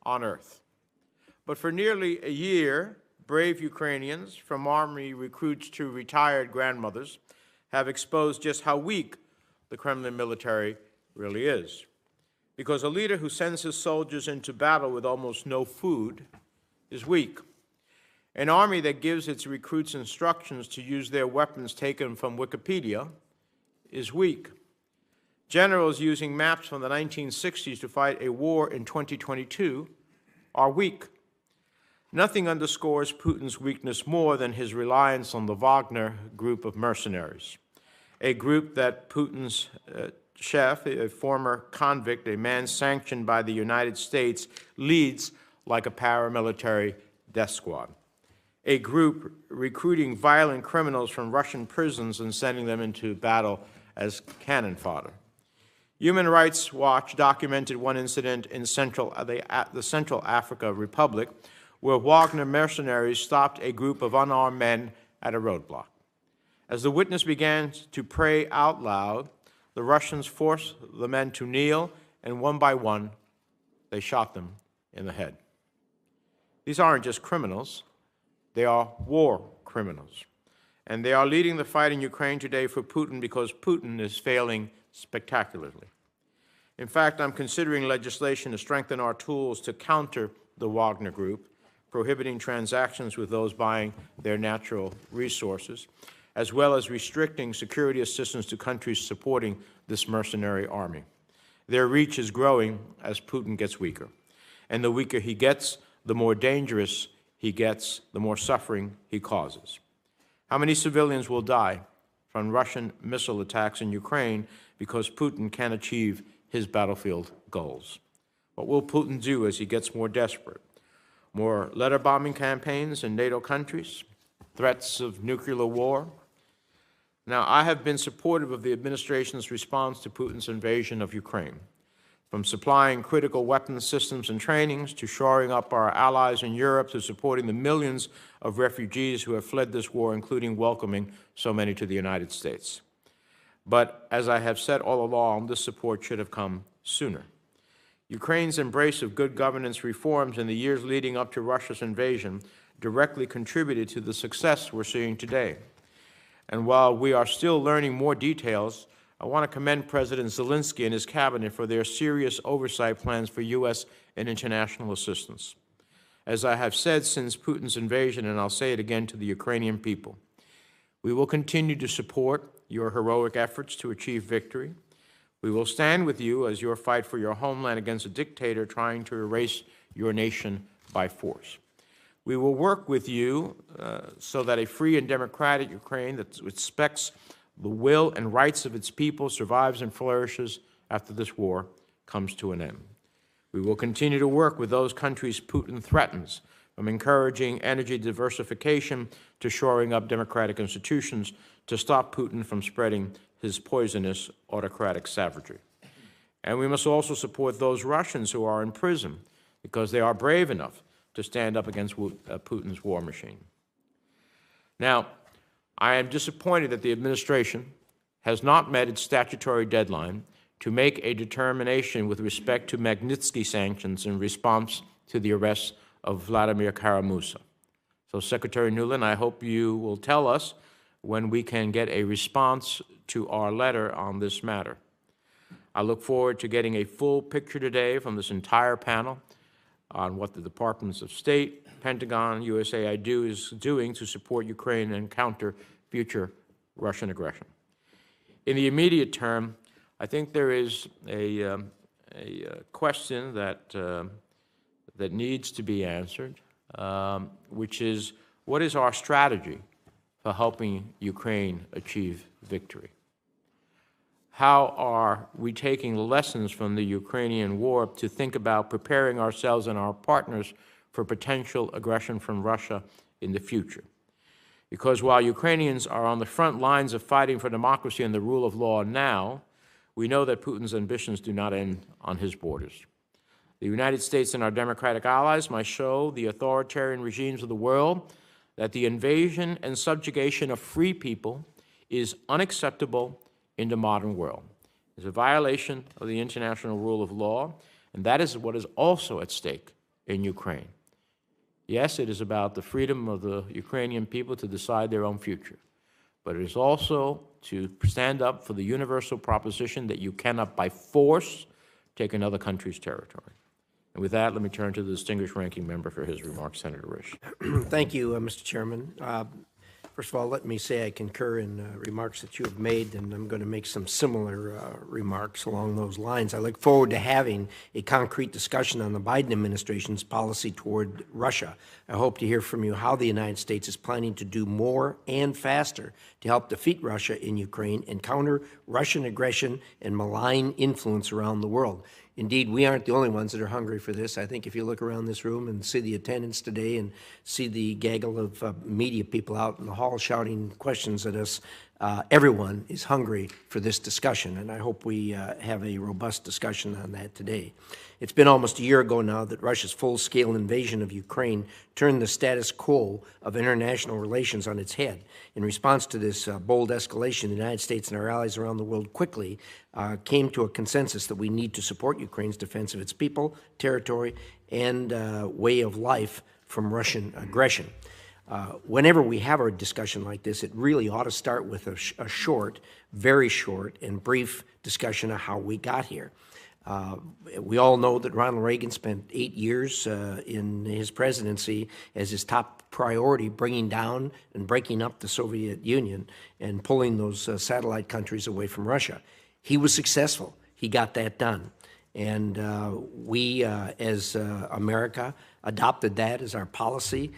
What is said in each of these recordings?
on earth. But for nearly a year, brave Ukrainians, from army recruits to retired grandmothers, have exposed just how weak the Kremlin military really is. Because a leader who sends his soldiers into battle with almost no food is weak. An army that gives its recruits instructions to use their weapons taken from Wikipedia is weak. Generals using maps from the 1960s to fight a war in 2022 are weak. Nothing underscores Putin's weakness more than his reliance on the Wagner group of mercenaries, a group that Putin's chef, a former convict, a man sanctioned by the United States, leads like a paramilitary death squad, a group recruiting violent criminals from Russian prisons and sending them into battle as cannon fodder. Human Rights Watch documented one incident in the Central Africa Republic where Wagner mercenaries stopped a group of unarmed men at a roadblock. As the witness began to pray out loud, the Russians forced the men to kneel, and one by one, they shot them in the head. These aren't just criminals, they are war criminals. And they are leading the fight in Ukraine today for Putin because Putin is failing spectacularly. In fact, I'm considering legislation to strengthen our tools to counter the Wagner Group, prohibiting transactions with those buying their natural resources, as well as restricting security assistance to countries supporting this mercenary army. Their reach is growing as Putin gets weaker. And the weaker he gets, the more dangerous he gets, the more suffering he causes. How many civilians will die from Russian missile attacks in Ukraine because Putin can't achieve his battlefield goals? What will Putin do as he gets more desperate? More letter bombing campaigns in NATO countries? Threats of nuclear war? Now, I have been supportive of the administration's response to Putin's invasion of Ukraine, from supplying critical weapons systems and trainings to shoring up our allies in Europe to supporting the millions of refugees who have fled this war, including welcoming so many to the United States. But as I have said all along, this support should have come sooner. Ukraine's embrace of good governance reforms in the years leading up to Russia's invasion directly contributed to the success we're seeing today. And while we are still learning more details, I want to commend President Zelensky and his cabinet for their serious oversight plans for U.S. and international assistance. As I have said since Putin's invasion, and I'll say it again to the Ukrainian people, we will continue to support your heroic efforts to achieve victory. We will stand with you as your fight for your homeland against a dictator trying to erase your nation by force. We will work with you so that a free and democratic Ukraine that respects the will and rights of its people survives and flourishes after this war comes to an end. We will continue to work with those countries Putin threatens, from encouraging energy diversification to shoring up democratic institutions to stop Putin from spreading his poisonous autocratic savagery. And we must also support those Russians who are in prison because they are brave enough to stand up against Putin's war machine. Now, I am disappointed that the administration has not met its statutory deadline to make a determination with respect to Magnitsky sanctions in response to the arrest of Vladimir Kara-Murza. So, Secretary Nuland, I hope you will tell us when we can get a response to our letter on this matter. I look forward to getting a full picture today from this entire panel on what the Departments of State, Pentagon, USAID is doing to support Ukraine and counter future Russian aggression. In the immediate term, I think there is a question that needs to be answered, which is, what is our strategy for helping Ukraine achieve victory? How are we taking the lessons from the Ukrainian war to think about preparing ourselves and our partners for potential aggression from Russia in the future? Because while Ukrainians are on the front lines of fighting for democracy and the rule of law now, we know that Putin's ambitions do not end on his borders. The United States and our democratic allies must show the authoritarian regimes of the world that the invasion and subjugation of free people is unacceptable in the modern world. It's a violation of the international rule of law, and that is what is also at stake in Ukraine. Yes, it is about the freedom of the Ukrainian people to decide their own future, but it is also to stand up for the universal proposition that you cannot, by force, take another country's territory. And with that, let me turn to the distinguished ranking member for his remarks, Senator Risch. Thank you, Mr. Chairman. First of all, let me say I concur in remarks that you have made, and I'm going to make some similar remarks along those lines. I look forward to having a concrete discussion on the Biden administration's policy toward Russia. I hope to hear from you how the United States is planning to do more and faster to help defeat Russia in Ukraine and counter Russian aggression and malign influence around the world. Indeed, we aren't the only ones that are hungry for this. I think if you look around this room and see the attendance today and see the gaggle of media people out in the hall shouting questions at us, everyone is hungry for this discussion, and I hope we have a robust discussion on that today. It's been almost a year ago now that Russia's full-scale invasion of Ukraine turned the status quo of international relations on its head. In response to this bold escalation, the United States and our allies around the world quickly came to a consensus that we need to support Ukraine's defense of its people, territory, and way of life from Russian aggression. Whenever we have a discussion like this, it really ought to start with a short, very short, and brief discussion of how we got here. We all know that Ronald Reagan spent 8 years in his presidency as his top priority bringing down and breaking up the Soviet Union and pulling those satellite countries away from Russia. He was successful. He got that done. And we, as America, adopted that as our policy.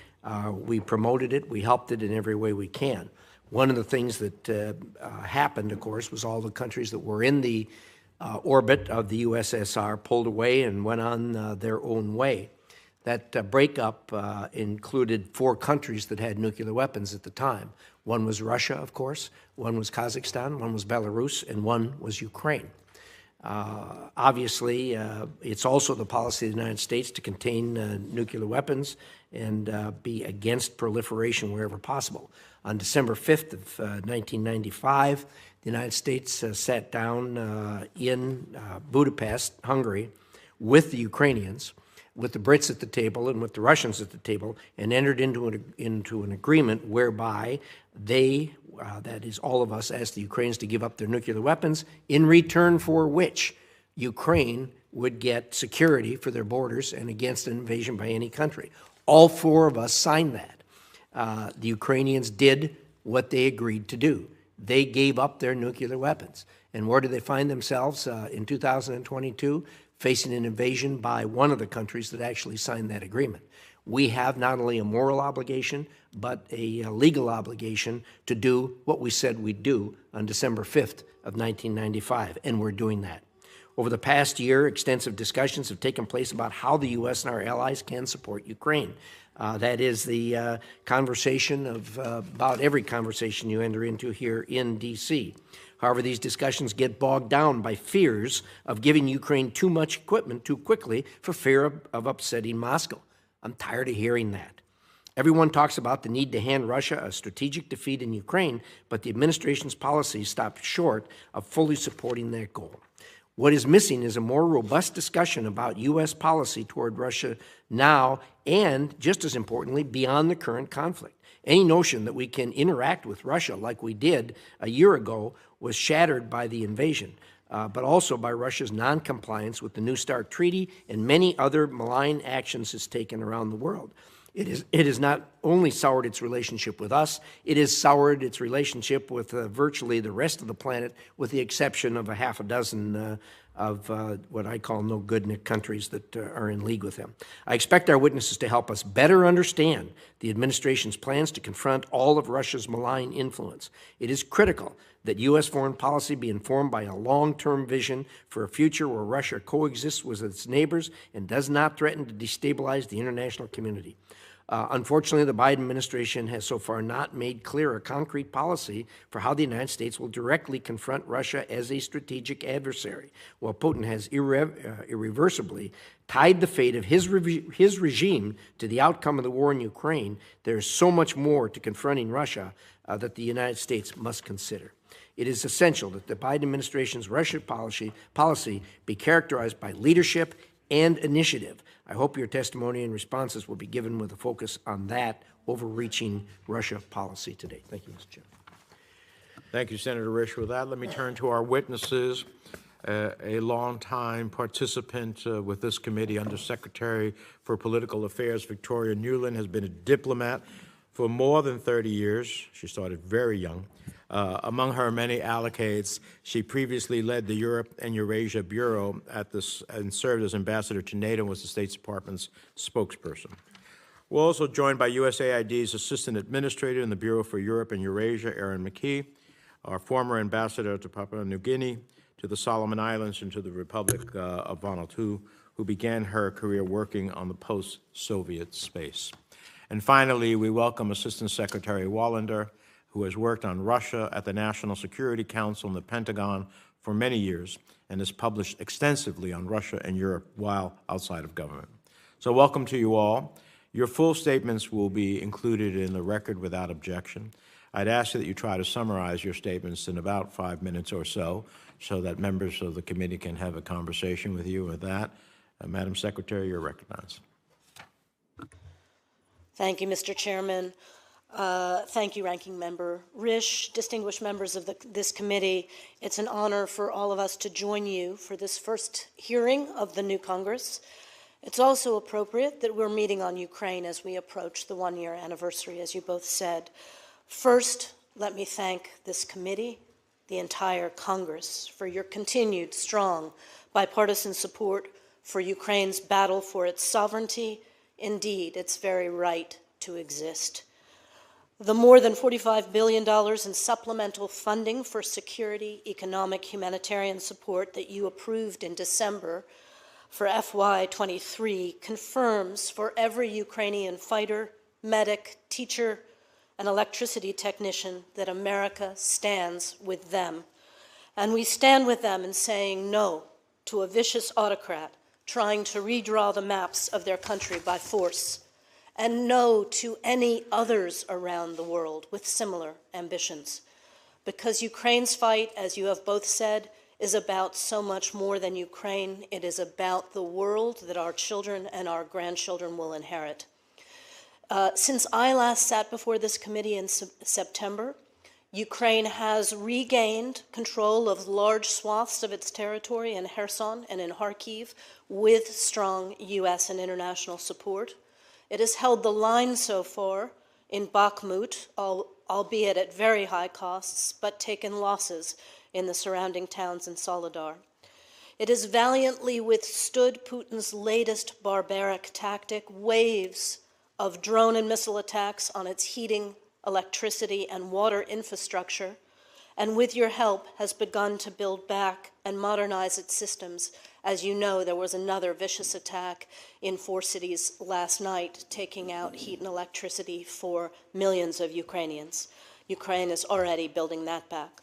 We promoted it. We helped it in every way we can. One of the things that happened, of course, was all the countries that were in the orbit of the USSR pulled away and went on their own way. That breakup included 4 countries that had nuclear weapons at the time. One was Russia, of course, one was Kazakhstan, one was Belarus, and one was Ukraine. Obviously, it's also the policy of the United States to contain nuclear weapons and be against proliferation wherever possible. On December 5th of 1995, the United States sat down in Budapest, Hungary, with the Ukrainians, with the Brits at the table and with the Russians at the table, and entered into an agreement whereby they, that is all of us, asked the Ukrainians to give up their nuclear weapons, in return for which Ukraine would get security for their borders and against an invasion by any country. All 4 of us signed that. The Ukrainians did what they agreed to do. They gave up their nuclear weapons. And where do they find themselves in 2022? Facing an invasion by one of the countries that actually signed that agreement. We have not only a moral obligation, but a legal obligation to do what we said we'd do on December 5th of 1995, and we're doing that. Over the past year, extensive discussions have taken place about how the U.S. and our allies can support Ukraine. That is the conversation of about every conversation you enter into here in D.C. However, these discussions get bogged down by fears of giving Ukraine too much equipment too quickly for fear of upsetting Moscow. I'm tired of hearing that. Everyone talks about the need to hand Russia a strategic defeat in Ukraine, but the administration's policies stop short of fully supporting that goal. What is missing is a more robust discussion about U.S. policy toward Russia now and, just as importantly, beyond the current conflict. Any notion that we can interact with Russia like we did a year ago was shattered by the invasion, but also by Russia's noncompliance with the New START Treaty and many other malign actions it's taken around the world. It has not only soured its relationship with us, it has soured its relationship with virtually the rest of the planet, with the exception of a half a dozen of what I call no-good countries that are in league with them. I expect our witnesses to help us better understand the administration's plans to confront all of Russia's malign influence. It is critical that U.S. foreign policy be informed by a long-term vision for a future where Russia coexists with its neighbors and does not threaten to destabilize the international community. Unfortunately, the Biden administration has so far not made clear a concrete policy for how the United States will directly confront Russia as a strategic adversary. While Putin has irreversibly tied the fate of his regime to the outcome of the war in Ukraine, there is so much more to confronting Russia that the United States must consider. It is essential that the Biden administration's Russia policy be characterized by leadership and initiative. I hope your testimony and responses will be given with a focus on that overreaching Russia policy today. Thank you, Mr. Chair. Thank you, Senator Risch. With that, let me turn to our witnesses. A longtime participant with this committee, Undersecretary for Political Affairs Victoria Nuland, has been a diplomat for more than 30 years. She started very young. Among her many accolades, she previously led the Europe and Eurasia Bureau and served as ambassador to NATO and was the State Department's spokesperson. We're also joined by USAID's Assistant Administrator in the Bureau for Europe and Eurasia, Erin McKee, our former ambassador to Papua New Guinea, to the Solomon Islands, and to the Republic of Vanuatu, who began her career working on the post-Soviet space. And finally, we welcome Assistant Secretary Wallander, who has worked on Russia at the National Security Council and the Pentagon for many years and has published extensively on Russia and Europe while outside of government. So welcome to you all. Your full statements will be included in the record without objection. I'd ask you that you try to summarize your statements in about 5 minutes or so that members of the committee can have a conversation with you. With that, Madam Secretary, you're recognized. Thank you, Mr. Chairman. Thank you, Ranking Member Risch, distinguished members of this committee. It's an honor for all of us to join you for this first hearing of the new Congress. It's also appropriate that we're meeting on Ukraine as we approach the one-year anniversary, as you both said. First, let me thank this committee, the entire Congress, for your continued strong bipartisan support for Ukraine's battle for its sovereignty, indeed its very right to exist. The more than $45 billion in supplemental funding for security, economic, humanitarian support that you approved in December for FY23 confirms for every Ukrainian fighter, medic, teacher, and electricity technician that America stands with them. And we stand with them in saying no to a vicious autocrat trying to redraw the maps of their country by force, and no to any others around the world with similar ambitions. Because Ukraine's fight, as you have both said, is about so much more than Ukraine. It is about the world that our children and our grandchildren will inherit. Since I last sat before this committee in September, Ukraine has regained control of large swaths of its territory in Kherson and in Kharkiv with strong U.S. and international support. It has held the line so far in Bakhmut, albeit at very high costs, but taken losses in the surrounding towns in Soledar. It has valiantly withstood Putin's latest barbaric tactic, waves of drone and missile attacks on its heating, electricity, and water infrastructure, and with your help has begun to build back and modernize its systems. As you know, there was another vicious attack in 4 cities last night, taking out heat and electricity for millions of Ukrainians. Ukraine is already building that back.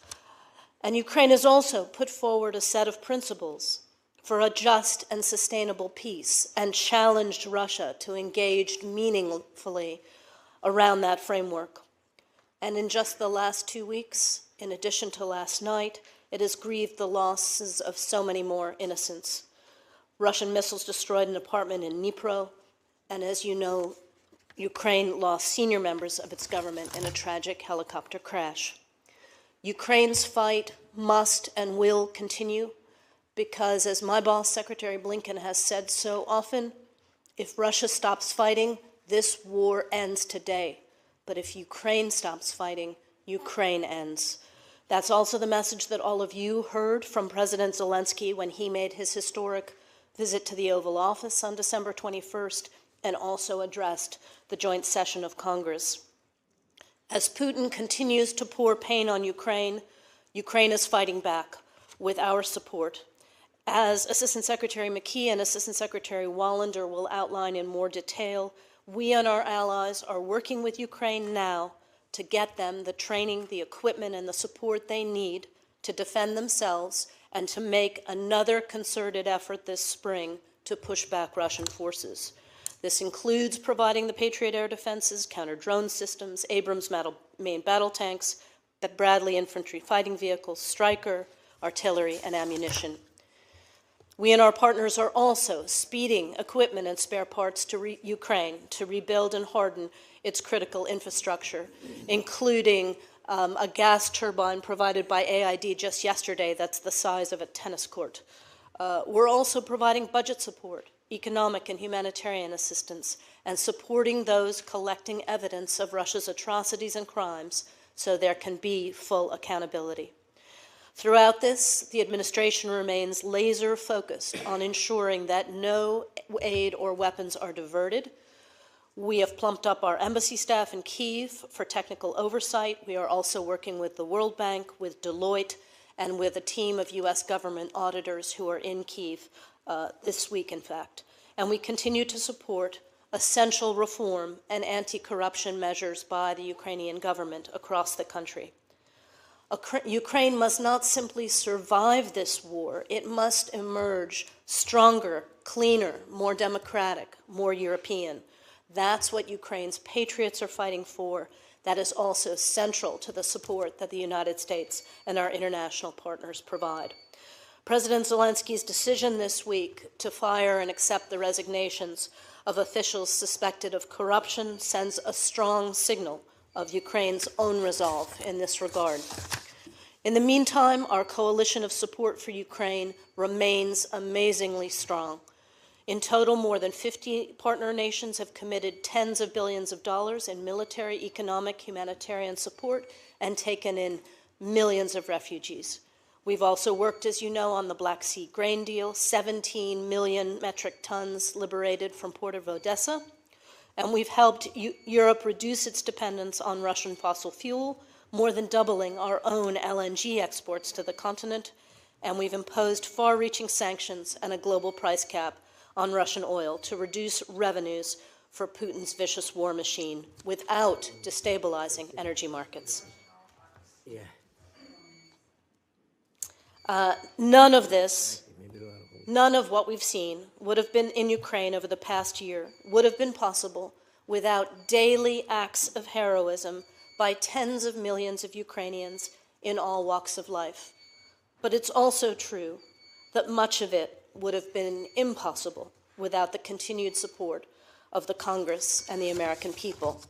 And Ukraine has also put forward a set of principles for a just and sustainable peace and challenged Russia to engage meaningfully around that framework. And in just the last 2 weeks, in addition to last night, it has grieved the losses of so many more innocents. Russian missiles destroyed an apartment in Dnipro, and as you know, Ukraine lost senior members of its government in a tragic helicopter crash. Ukraine's fight must and will continue because, as my boss, Secretary Blinken, has said so often, if Russia stops fighting, this war ends today. But if Ukraine stops fighting, Ukraine ends. That's also the message that all of you heard from President Zelensky when he made his historic visit to the Oval Office on December 21st and also addressed the joint session of Congress. As Putin continues to pour pain on Ukraine, Ukraine is fighting back with our support. As Assistant Secretary McKee and Assistant Secretary Wallander will outline in more detail, we and our allies are working with Ukraine now to get them the training, the equipment, and the support they need to defend themselves and to make another concerted effort this spring to push back Russian forces. This includes providing the Patriot air defenses, counter-drone systems, Abrams main battle tanks, Bradley infantry fighting vehicles, Stryker, artillery, and ammunition. We and our partners are also speeding equipment and spare parts to Ukraine to rebuild and harden its critical infrastructure, including a gas turbine provided by AID just yesterday that's the size of a tennis court. We're also providing budget support, economic and humanitarian assistance, and supporting those collecting evidence of Russia's atrocities and crimes so there can be full accountability. Throughout this, the administration remains laser-focused on ensuring that no aid or weapons are diverted. We have plumped up our embassy staff in Kyiv for technical oversight. We are also working with the World Bank, with Deloitte, and with a team of U.S. government auditors who are in Kyiv this week, in fact. And we continue to support essential reform and anti-corruption measures by the Ukrainian government across the country. Ukraine must not simply survive this war, it must emerge stronger, cleaner, more democratic, more European. That's what Ukraine's patriots are fighting for. That is also central to the support that the United States and our international partners provide. President Zelensky's decision this week to fire and accept the resignations of officials suspected of corruption sends a strong signal of Ukraine's own resolve in this regard. In the meantime, our coalition of support for Ukraine remains amazingly strong. In total, more than 50 partner nations have committed tens of billions of dollars in military, economic, humanitarian support and taken in millions of refugees. We've also worked, as you know, on the Black Sea grain deal, 17 million metric tons liberated from Port of Odessa, and we've helped Europe reduce its dependence on Russian fossil fuel, more than doubling our own LNG exports to the continent, and we've imposed far-reaching sanctions and a global price cap on Russian oil to reduce revenues for Putin's vicious war machine without destabilizing energy markets. Yeah. None of this, none of what we've seen would have been in Ukraine over the past year, would have been possible without daily acts of heroism by tens of millions of Ukrainians in all walks of life. But it's also true that much of it would have been impossible without the continued support of the Congress and the American people.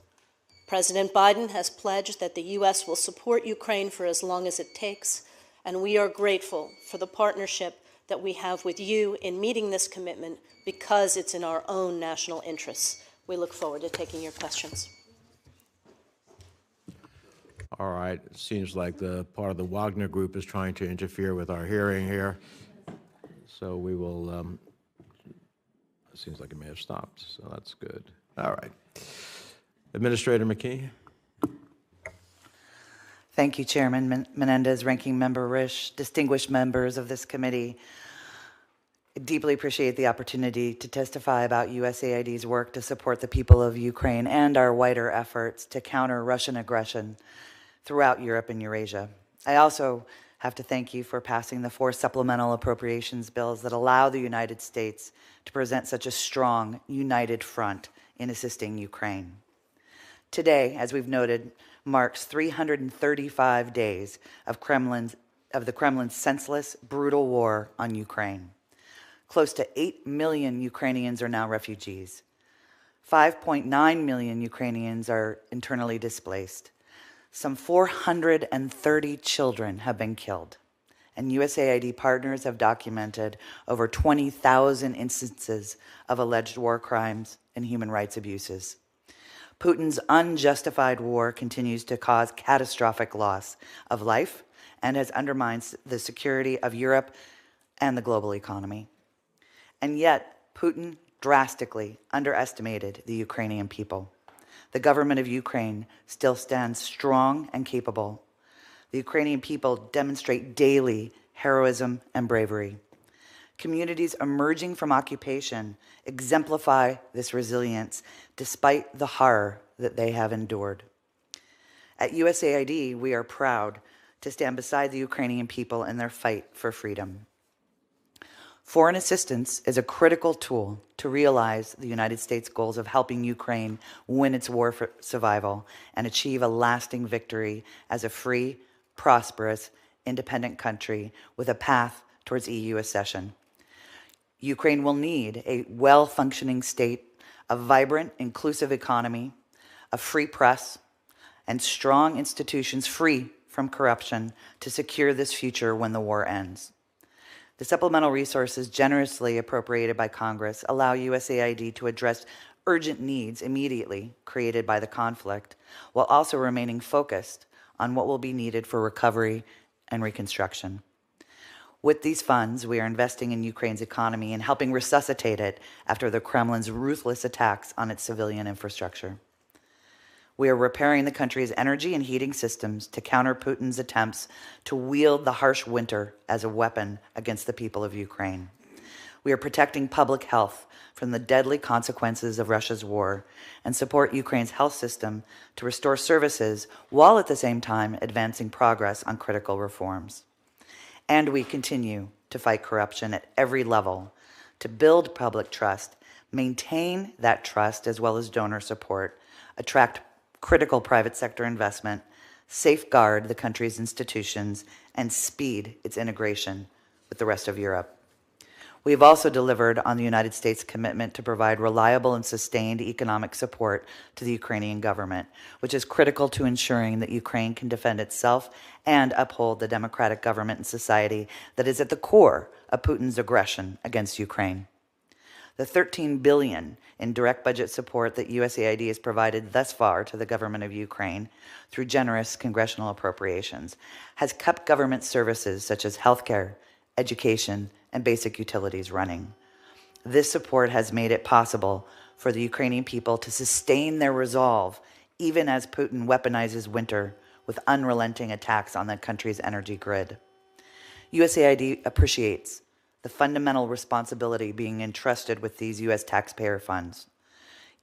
President Biden has pledged that the U.S. will support Ukraine for as long as it takes, and we are grateful for the partnership that we have with you in meeting this commitment because it's in our own national interests. We look forward to taking your questions. All right, it seems like the part of the Wagner Group is trying to interfere with our hearing here. So we will, it seems like it may have stopped, so that's good. All right. Administrator McKee. Thank you, Chairman Menendez, Ranking Member Risch, distinguished members of this committee. I deeply appreciate the opportunity to testify about USAID's work to support the people of Ukraine and our wider efforts to counter Russian aggression throughout Europe and Eurasia. I also have to thank you for passing the 4 supplemental appropriations bills that allow the United States to present such a strong, united front in assisting Ukraine. Today, as we've noted, marks 335 days of the Kremlin's senseless, brutal war on Ukraine. Close to 8 million Ukrainians are now refugees. 5.9 million Ukrainians are internally displaced. Some 430 children have been killed, and USAID partners have documented over 20,000 instances of alleged war crimes and human rights abuses. Putin's unjustified war continues to cause catastrophic loss of life and has undermined the security of Europe and the global economy. And yet, Putin drastically underestimated the Ukrainian people. The government of Ukraine still stands strong and capable. The Ukrainian people demonstrate daily heroism and bravery. Communities emerging from occupation exemplify this resilience despite the horror that they have endured. At USAID, we are proud to stand beside the Ukrainian people in their fight for freedom. Foreign assistance is a critical tool to realize the United States' goals of helping Ukraine win its war for survival and achieve a lasting victory as a free, prosperous, independent country with a path towards EU accession. Ukraine will need a well-functioning state, a vibrant, inclusive economy, a free press, and strong institutions free from corruption to secure this future when the war ends. The supplemental resources generously appropriated by Congress allow USAID to address urgent needs immediately created by the conflict, while also remaining focused on what will be needed for recovery and reconstruction. With these funds, we are investing in Ukraine's economy and helping resuscitate it after the Kremlin's ruthless attacks on its civilian infrastructure. We are repairing the country's energy and heating systems to counter Putin's attempts to wield the harsh winter as a weapon against the people of Ukraine. We are protecting public health from the deadly consequences of Russia's war and support Ukraine's health system to restore services while at the same time advancing progress on critical reforms. And we continue to fight corruption at every level to build public trust, maintain that trust as well as donor support, attract critical private sector investment, safeguard the country's institutions, and speed its integration with the rest of Europe. We have also delivered on the United States' commitment to provide reliable and sustained economic support to the Ukrainian government, which is critical to ensuring that Ukraine can defend itself and uphold the democratic government and society that is at the core of Putin's aggression against Ukraine. The $13 billion in direct budget support that USAID has provided thus far to the government of Ukraine through generous congressional appropriations has kept government services such as healthcare, education, and basic utilities running. This support has made it possible for the Ukrainian people to sustain their resolve even as Putin weaponizes winter with unrelenting attacks on the country's energy grid. USAID appreciates the fundamental responsibility being entrusted with these U.S. taxpayer funds.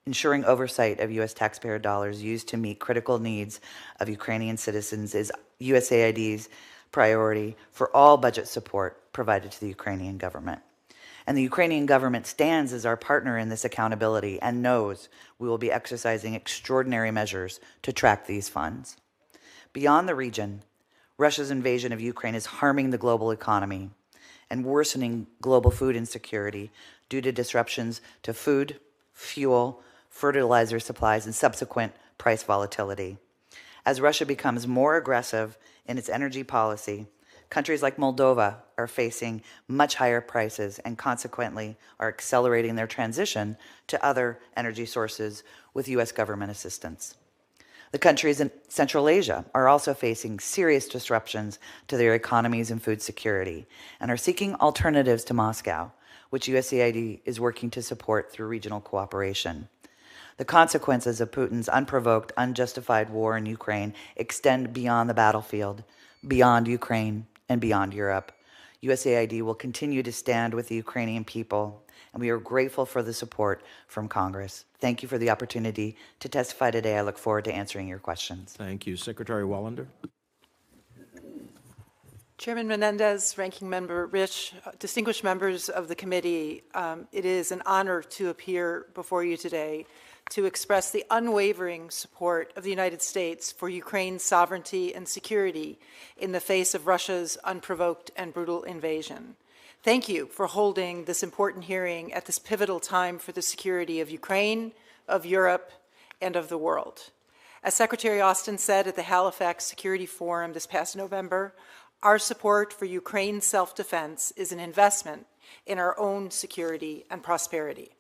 Ensuring oversight of U.S. taxpayer dollars used to meet critical needs of Ukrainian citizens is USAID's priority for all budget support provided to the Ukrainian government. And the Ukrainian government stands as our partner in this accountability and knows we will be exercising extraordinary measures to track these funds. Beyond the region, Russia's invasion of Ukraine is harming the global economy and worsening global food insecurity due to disruptions to food, fuel, fertilizer supplies, and subsequent price volatility. As Russia becomes more aggressive in its energy policy, countries like Moldova are facing much higher prices and consequently are accelerating their transition to other energy sources with U.S. government assistance. The countries in Central Asia are also facing serious disruptions to their economies and food security and are seeking alternatives to Moscow, which USAID is working to support through regional cooperation. The consequences of Putin's unprovoked, unjustified war in Ukraine extend beyond the battlefield, beyond Ukraine, and beyond Europe. USAID will continue to stand with the Ukrainian people, and we are grateful for the support from Congress. Thank you for the opportunity to testify today. I look forward to answering your questions. Thank you. Secretary Wallander. Chairman Menendez, Ranking Member Rich, distinguished members of the committee, it is an honor to appear before you today to express the unwavering support of the United States for Ukraine's sovereignty and security in the face of Russia's unprovoked and brutal invasion. Thank you for holding this important hearing at this pivotal time for the security of Ukraine, of Europe, and of the world. As Secretary Austin said at the Halifax Security Forum this past November, our support for Ukraine's self-defense is an investment in our own security and prosperity.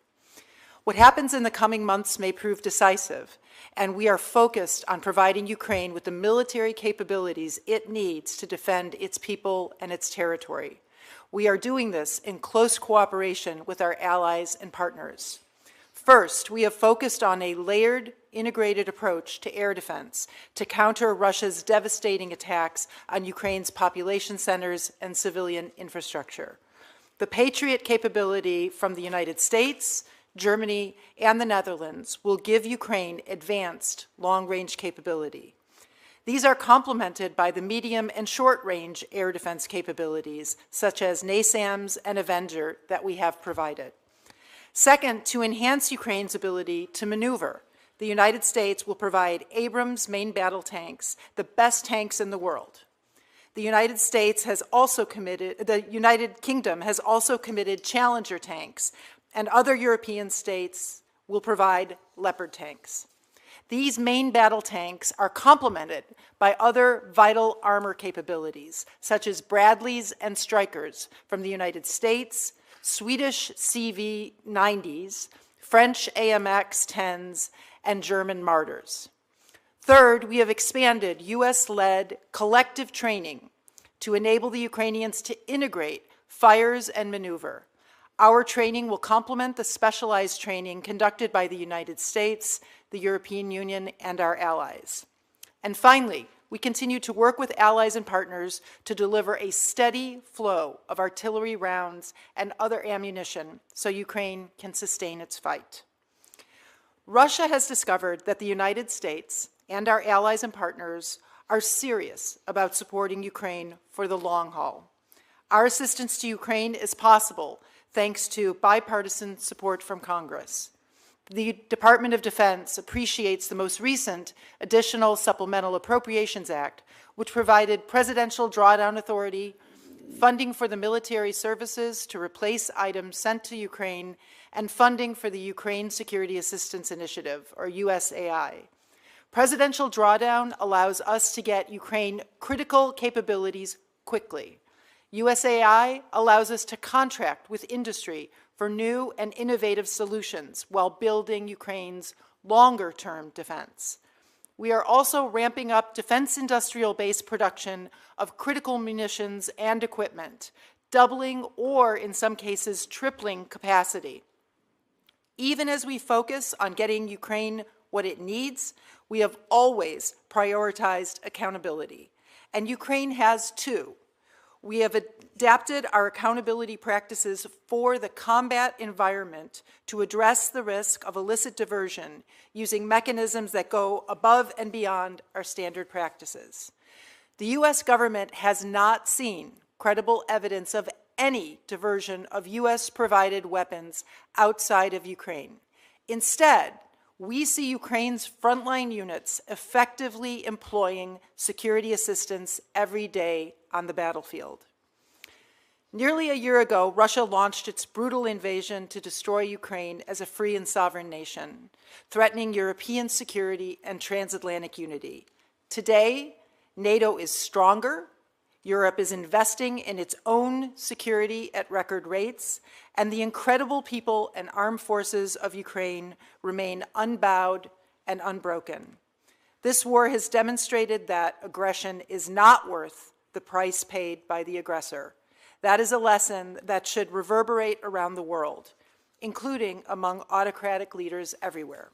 What happens in the coming months may prove decisive, and we are focused on providing Ukraine with the military capabilities it needs to defend its people and its territory. We are doing this in close cooperation with our allies and partners. First, we have focused on a layered, integrated approach to air defense to counter Russia's devastating attacks on Ukraine's population centers and civilian infrastructure. The Patriot capability from the United States, Germany, and the Netherlands will give Ukraine advanced long-range capability. These are complemented by the medium and short-range air defense capabilities, such as NASAMS and Avenger, that we have provided. Second, to enhance Ukraine's ability to maneuver, the United States will provide Abrams main battle tanks, the best tanks in the world. The United Kingdom has also committed Challenger tanks, and other European states will provide Leopard tanks. These main battle tanks are complemented by other vital armor capabilities, such as Bradleys and Strykers from the United States, Swedish CV-90s, French AMX-10s, and German Martyrs. Third, we have expanded U.S.-led collective training to enable the Ukrainians to integrate fires and maneuver. Our training will complement the specialized training conducted by the United States, the European Union, and our allies. And finally, we continue to work with allies and partners to deliver a steady flow of artillery rounds and other ammunition so Ukraine can sustain its fight. Russia has discovered that the United States and our allies and partners are serious about supporting Ukraine for the long haul. Our assistance to Ukraine is possible thanks to bipartisan support from Congress. The Department of Defense appreciates the most recent Additional Supplemental Appropriations Act, which provided presidential drawdown authority, funding for the military services to replace items sent to Ukraine, and funding for the Ukraine Security Assistance Initiative, or USAI. Presidential drawdown allows us to get Ukraine critical capabilities quickly. USAI allows us to contract with industry for new and innovative solutions while building Ukraine's longer-term defense. We are also ramping up defense industrial base production of critical munitions and equipment, doubling or, in some cases, tripling capacity. Even as we focus on getting Ukraine what it needs, we have always prioritized accountability, and Ukraine has too. We have adapted our accountability practices for the combat environment to address the risk of illicit diversion using mechanisms that go above and beyond our standard practices. The U.S. government has not seen credible evidence of any diversion of U.S.-provided weapons outside of Ukraine. Instead, we see Ukraine's frontline units effectively employing security assistance every day on the battlefield. Nearly a year ago, Russia launched its brutal invasion to destroy Ukraine as a free and sovereign nation, threatening European security and transatlantic unity. Today, NATO is stronger, Europe is investing in its own security at record rates, and the incredible people and armed forces of Ukraine remain unbowed and unbroken. This war has demonstrated that aggression is not worth the price paid by the aggressor. That is a lesson that should reverberate around the world, including among autocratic leaders everywhere.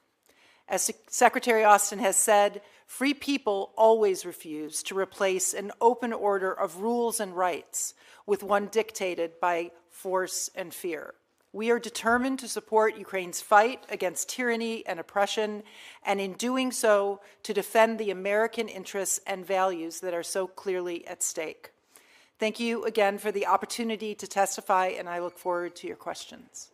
As Secretary Austin has said, free people always refuse to replace an open order of rules and rights with one dictated by force and fear. We are determined to support Ukraine's fight against tyranny and oppression, and in doing so, to defend the American interests and values that are so clearly at stake. Thank you again for the opportunity to testify, and I look forward to your questions.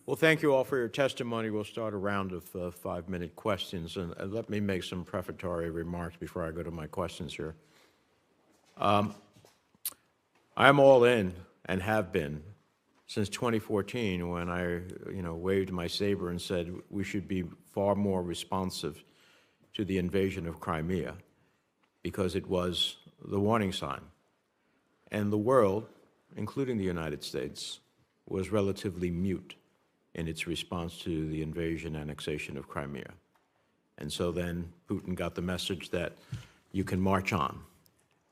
Well, thank you all for your testimony. We'll start a round of 5-minute questions, and let me make some prefatory remarks before I go to my questions here. I'm all in, and have been, since 2014, when I, waved my saber and said we should be far more responsive to the invasion of Crimea, because it was the warning sign. And the world, including the United States, was relatively mute in its response to the invasion annexation of Crimea. And so then Putin got the message that you can march on.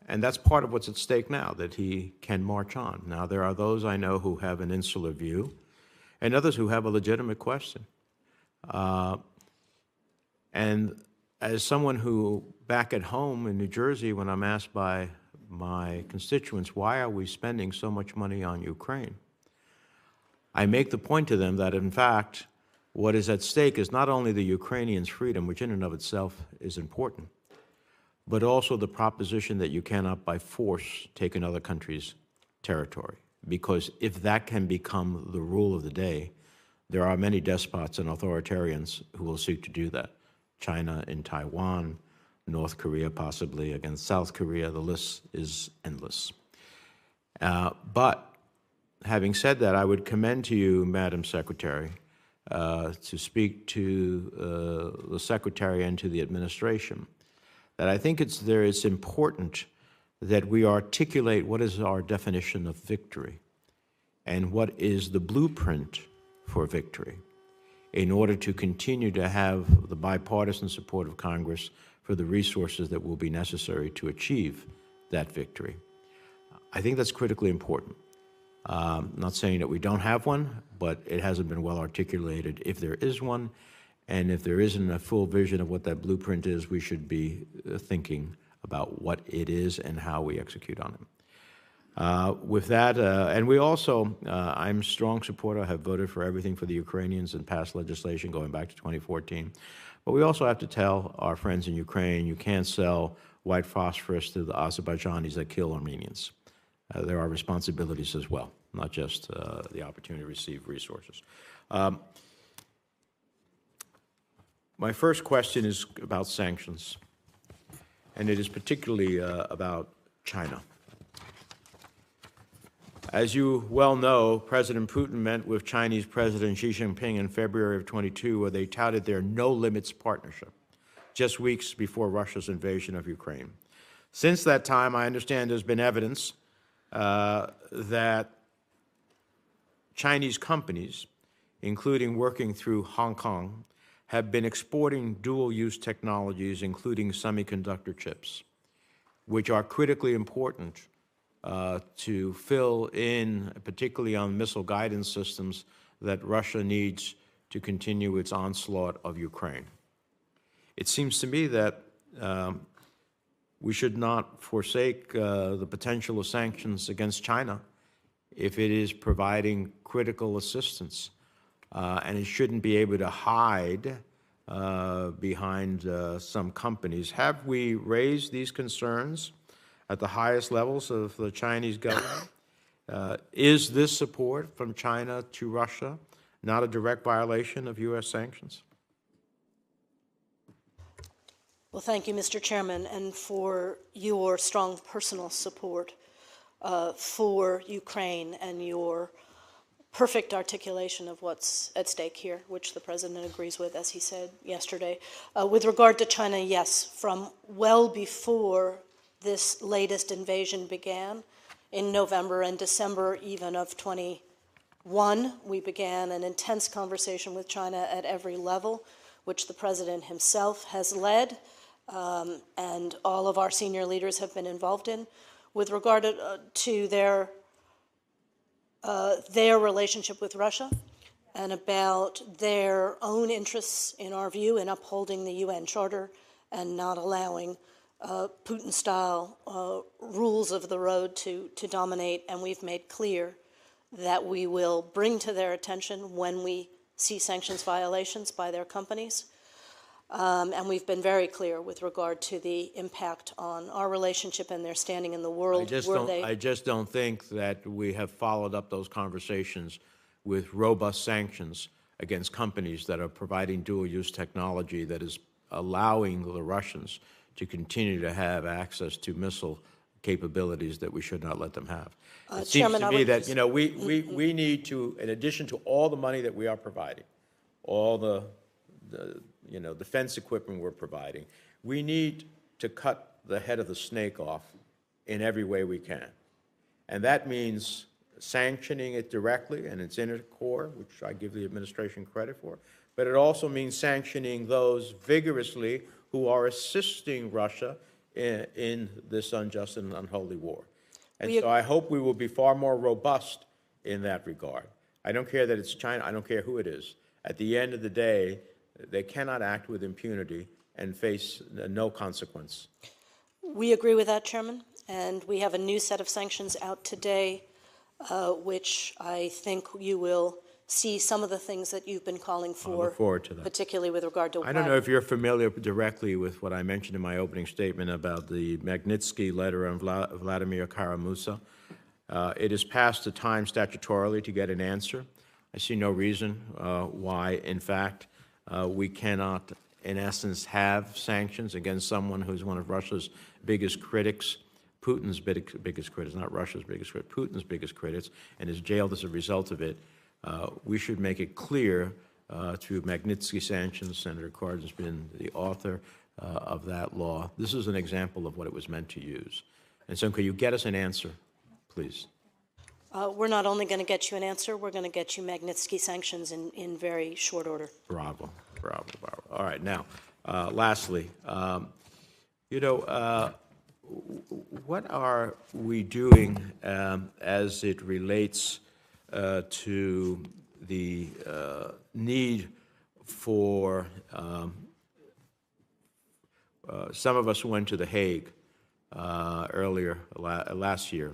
And that's part of what's at stake now, that he can march on. Now, there are those I know who have an insular view, and others who have a legitimate question. And as someone who, back at home in New Jersey, when I'm asked by my constituents, why are we spending so much money on Ukraine? I make the point to them that, in fact, what is at stake is not only the Ukrainians' freedom, which in and of itself is important, but also the proposition that you cannot by force take another country's territory. Because if that can become the rule of the day, there are many despots and authoritarians who will seek to do that. China in Taiwan, North Korea, possibly against South Korea. The list is endless. But having said that, I would commend to you, Madam Secretary, to speak to the Secretary and to the administration, that I think it's important that we articulate what is our definition of victory and what is the blueprint for victory in order to continue to have the bipartisan support of Congress for the resources that will be necessary to achieve that victory. I think that's critically important. I'm not saying that we don't have one, but it hasn't been well articulated if there is one. And if there isn't a full vision of what that blueprint is, we should be thinking about what it is and how we execute on it. With that, and we also, I'm a strong supporter, I have voted for everything for the Ukrainians and passed legislation going back to 2014. But we also have to tell our friends in Ukraine, you can't sell white phosphorus to the Azerbaijanis that kill Armenians. There are responsibilities as well, not just the opportunity to receive resources. My first question is about sanctions, and it is particularly about China. As you well know, President Putin met with Chinese President Xi Jinping in February of 22, where they touted their no-limits partnership, just weeks before Russia's invasion of Ukraine. Since that time, I understand there's been evidence that Chinese companies, including working through Hong Kong, have been exporting dual-use technologies, including semiconductor chips, which are critically important to fill in, particularly on missile guidance systems, that Russia needs to continue its onslaught of Ukraine. It seems to me that we should not forsake the potential of sanctions against China if it is providing critical assistance. And it shouldn't be able to hide behind some companies. Have we raised these concerns at the highest levels of the Chinese government? Is this support from China to Russia not a direct violation of U.S. sanctions? Well, thank you, Mr. Chairman, and for your strong personal support for Ukraine and your perfect articulation of what's at stake here, which the President agrees with, as he said yesterday. With regard to China, yes, from well before this latest invasion began, in November and December even of 21, we began an intense conversation with China at every level, which the President himself has led, and all of our senior leaders have been involved in, with regard to their relationship with Russia and about their own interests, in our view, in upholding the UN Charter and not allowing Putin-style rules of the road to dominate. And we've made clear that we will bring to their attention when we see sanctions violations by their companies. And we've been very clear with regard to the impact on our relationship and their standing in the world. I just don't think that we have followed up those conversations with robust sanctions against companies that are providing dual-use technology that is allowing the Russians to continue to have access to missile capabilities that we should not let them have. It seems to me that, we need to, in addition to all the money that we are providing, all the defense equipment we're providing, we need to cut the head of the snake off in every way we can. And that means sanctioning it directly and its inner core, which I give the administration credit for, but it also means sanctioning those vigorously who are assisting Russia in this unjust and unholy war. And so I hope we will be far more robust in that regard. I don't care that it's China, I don't care who it is. At the end of the day, they cannot act with impunity and face no consequence. We agree with that, Chairman, and we have a new set of sanctions out today, which I think you will see some of the things that you've been calling for. I look forward to that. Particularly with regard to... I don't know if you're familiar directly with what I mentioned in my opening statement about the Magnitsky letter on Vladimir Kara-Murza. It is past the time statutorily to get an answer. I see no reason why, in fact, we cannot in essence, have sanctions against someone who's one of Russia's biggest critics, Putin's biggest critics, not Russia's biggest critic, Putin's biggest critics, and is jailed as a result of it, we should make it clear through Magnitsky sanctions. Senator Cardin's been the author of that law. This is an example of what it was meant to use. And so could you get us an answer, please? We're not only going to get you an answer, we're going to get you Magnitsky sanctions in very short order. Bravo, bravo, bravo. All right, now, lastly, what are we doing as it relates to the need for some of us went to The Hague earlier last year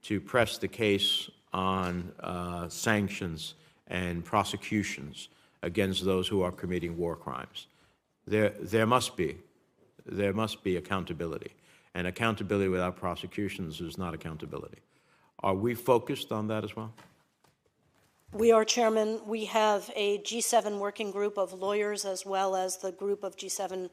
to press the case on sanctions and prosecutions against those who are committing war crimes. There must be accountability, and accountability without prosecutions is not accountability. Are we focused on that as well? We are, Chairman. We have a G7 working group of lawyers as well as the group of G7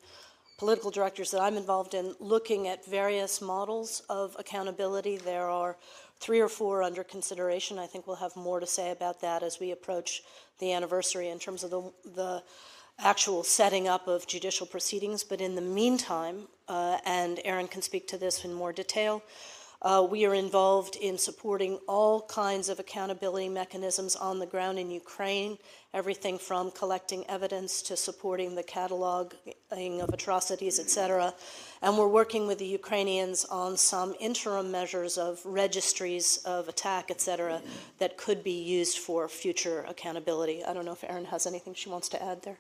political directors that I'm involved in looking at various models of accountability. There are 3 or 4 under consideration. I think we'll have more to say about that as we approach the anniversary in terms of the actual setting up of judicial proceedings. But in the meantime, and Aaron can speak to this in more detail, we are involved in supporting all kinds of accountability mechanisms on the ground in Ukraine, everything from collecting evidence to supporting the cataloging of atrocities, et cetera. And we're working with the Ukrainians on some interim measures of registries of attack, et cetera, that could be used for future accountability. I don't know if Erin has anything she wants to add there.